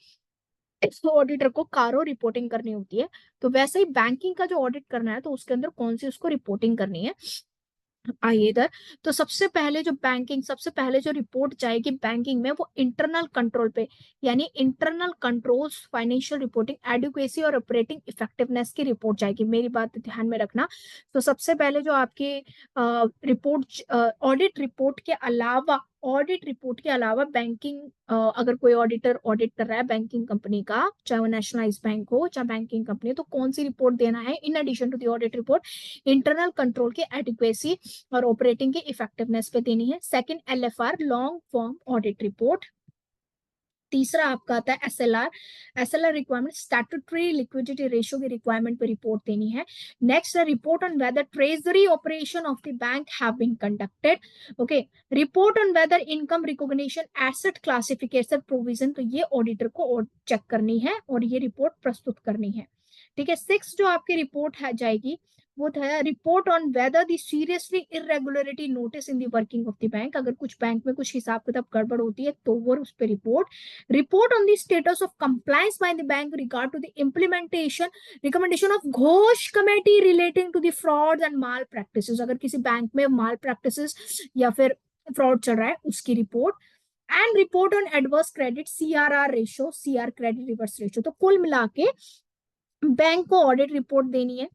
तो ऑडिटर को कारो रिपोर्टिंग करनी होती है। तो वैसे ही बैंकिंग का जो ऑडिट करना है तो उसके अंदर कौन सी उसको रिपोर्टिंग करनी है। आइए इधर, तो सबसे पहले जो रिपोर्ट जाएगी बैंकिंग में वो इंटरनल कंट्रोल पे, यानी internal controls, financial reporting, adequacy और ऑपरेटिंग इफेक्टिवनेस की रिपोर्ट जाएगी। मेरी बात ध्यान में रखना। तो सबसे पहले जो आपकी रिपोर्ट, ऑडिट रिपोर्ट के अलावा बैंकिंग, अगर कोई ऑडिटर ऑडिट कर रहा है बैंकिंग कंपनी का, चाहे वो नेशनलाइज बैंक हो चाहे बैंकिंग कंपनी हो, तो कौन सी रिपोर्ट देना है in addition to the audit report, internal control के एडिक्वेसी और ऑपरेटिंग की इफेक्टिवनेस पे देनी है। Second LFR, long form audit report. तीसरा आपका आता है SLR, SLR requirement, statutory liquidity ratio की रिक्वायरमेंट पे रिपोर्ट देनी है। नेक्स्ट है report on whether treasury operation of the bank have been conducted. Okay, report on whether income recognition, asset classification provision, तो ये ऑडिटर को चेक करनी है और ये रिपोर्ट प्रस्तुत करनी है। ठीक है, सिक्स जो आपकी रिपोर्ट है जाएगी वो था report on weather the seriously irregularity notice in the working of the bank, अगर कुछ बैंक में कुछ हिसाब किताब गड़बड़ होती है तो वो उस पर report. Report on the status of compliance by the bank regard to the implementation recommendation of Ghosh committee relating to the frauds and malpractices, अगर किसी बैंक में माल प्रैक्टिसेस या फिर फ्रॉड चल रहा है उसकी report. And report on adverse credit, CRR ratio, CR credit reverse ratio. तो कुल मिला के बैंक को ऑडिट रिपोर्ट देनी है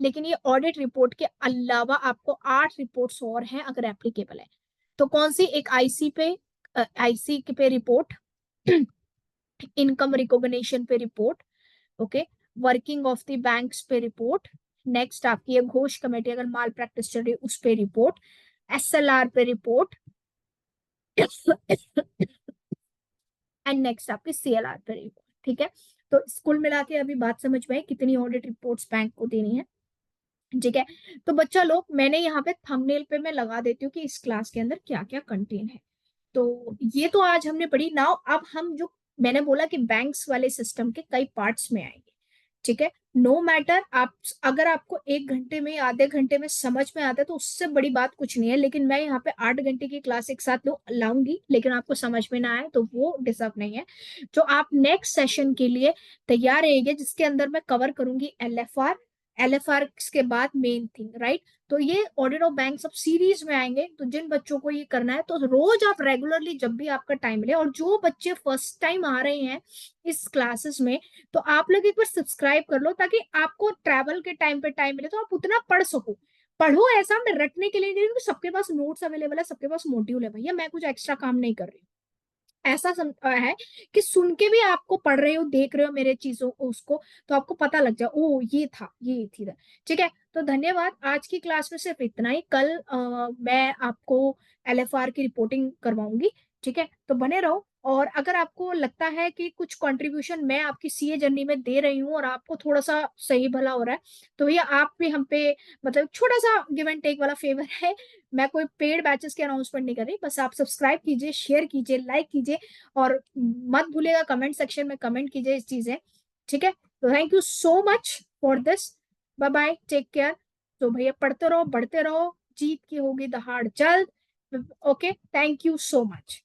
लेकिन ये ऑडिट रिपोर्ट के अलावा आपको 8 रिपोर्ट्स और हैं अगर एप्लीकेबल है तो। कौन सी, एक आईसी पे रिपोर्ट, इनकम रिकॉग्निशन पे report, okay, working of the banks पे रिपोर्ट, नेक्स्ट आपकी घोष कमेटी अगर माल प्रैक्टिस चल रही है उस पे रिपोर्ट, एसएलआर पे रिपोर्ट एंड नेक्स्ट आपकी सीएलआर पे रिपोर्ट। ठीक है, तो कुल मिला के अभी बात समझ में कितनी ऑडिट रिपोर्ट्स बैंक को देनी है। ठीक है, तो बच्चा लोग मैंने यहाँ पे थंबनेल पे मैं लगा देती हूँ कि इस क्लास के अंदर क्या क्या कंटेन है। तो ये तो आज हमने पढ़ी। नाउ अब हम जो मैंने बोला कि बैंक्स वाले सिस्टम के कई पार्ट्स में आएंगे। ठीक है, नो मैटर आप, अगर आपको 1 घंटे में आधे घंटे में समझ में आता है तो उससे बड़ी बात कुछ नहीं है, लेकिन मैं यहाँ पे 8 घंटे की क्लास एक साथ लाऊंगी लेकिन आपको समझ में ना आए तो वो डिजर्व नहीं है। जो आप नेक्स्ट सेशन के लिए तैयार रहेंगे जिसके अंदर मैं कवर करूंगी एलएफआर, एलएफआर के बाद मेन थिंग, राइट। तो ये ऑडिट ऑफ बैंक सब सीरीज में आएंगे, तो जिन बच्चों को ये करना है तो रोज आप रेगुलरली जब भी आपका टाइम मिले, और जो बच्चे फर्स्ट टाइम आ रहे हैं इस क्लासेस में तो आप लोग एक बार सब्सक्राइब कर लो ताकि आपको ट्रैवल के टाइम पे टाइम मिले तो आप उतना पढ़ सको। पढ़ो ऐसा मैं रटने के लिए नहीं, क्योंकि सबके पास नोट्स अवेलेबल है, सबके पास मॉड्यूल है भैया, मैं कुछ एक्स्ट्रा काम नहीं कर रही हूँ। ऐसा है कि सुन के भी आपको पढ़ रहे हो देख रहे हो मेरे चीजों को उसको, तो आपको पता लग जाए ओ ये था ये थी। ठीक है, तो धन्यवाद। आज की क्लास में सिर्फ इतना ही। कल मैं आपको एलएफआर की रिपोर्टिंग करवाऊंगी। ठीक है, तो बने रहो। और अगर आपको लगता है कि कुछ कंट्रीब्यूशन मैं आपकी सीए जर्नी में दे रही हूँ और आपको थोड़ा सा सही भला हो रहा है तो ये आप भी हम पे, मतलब छोटा सा गिव एंड टेक वाला फेवर है। मैं कोई पेड बैचेस की अनाउंसमेंट नहीं कर रही, बस आप सब्सक्राइब कीजिए, शेयर कीजिए, लाइक कीजिए और मत भूलिएगा कमेंट सेक्शन में कमेंट कीजिए इस चीजें। ठीक है, तो thank you so much for this, bye bye, take care. तो भैया पढ़ते रहो बढ़ते रहो, जीत की होगी दहाड़ जल्द। Okay, thank you so much.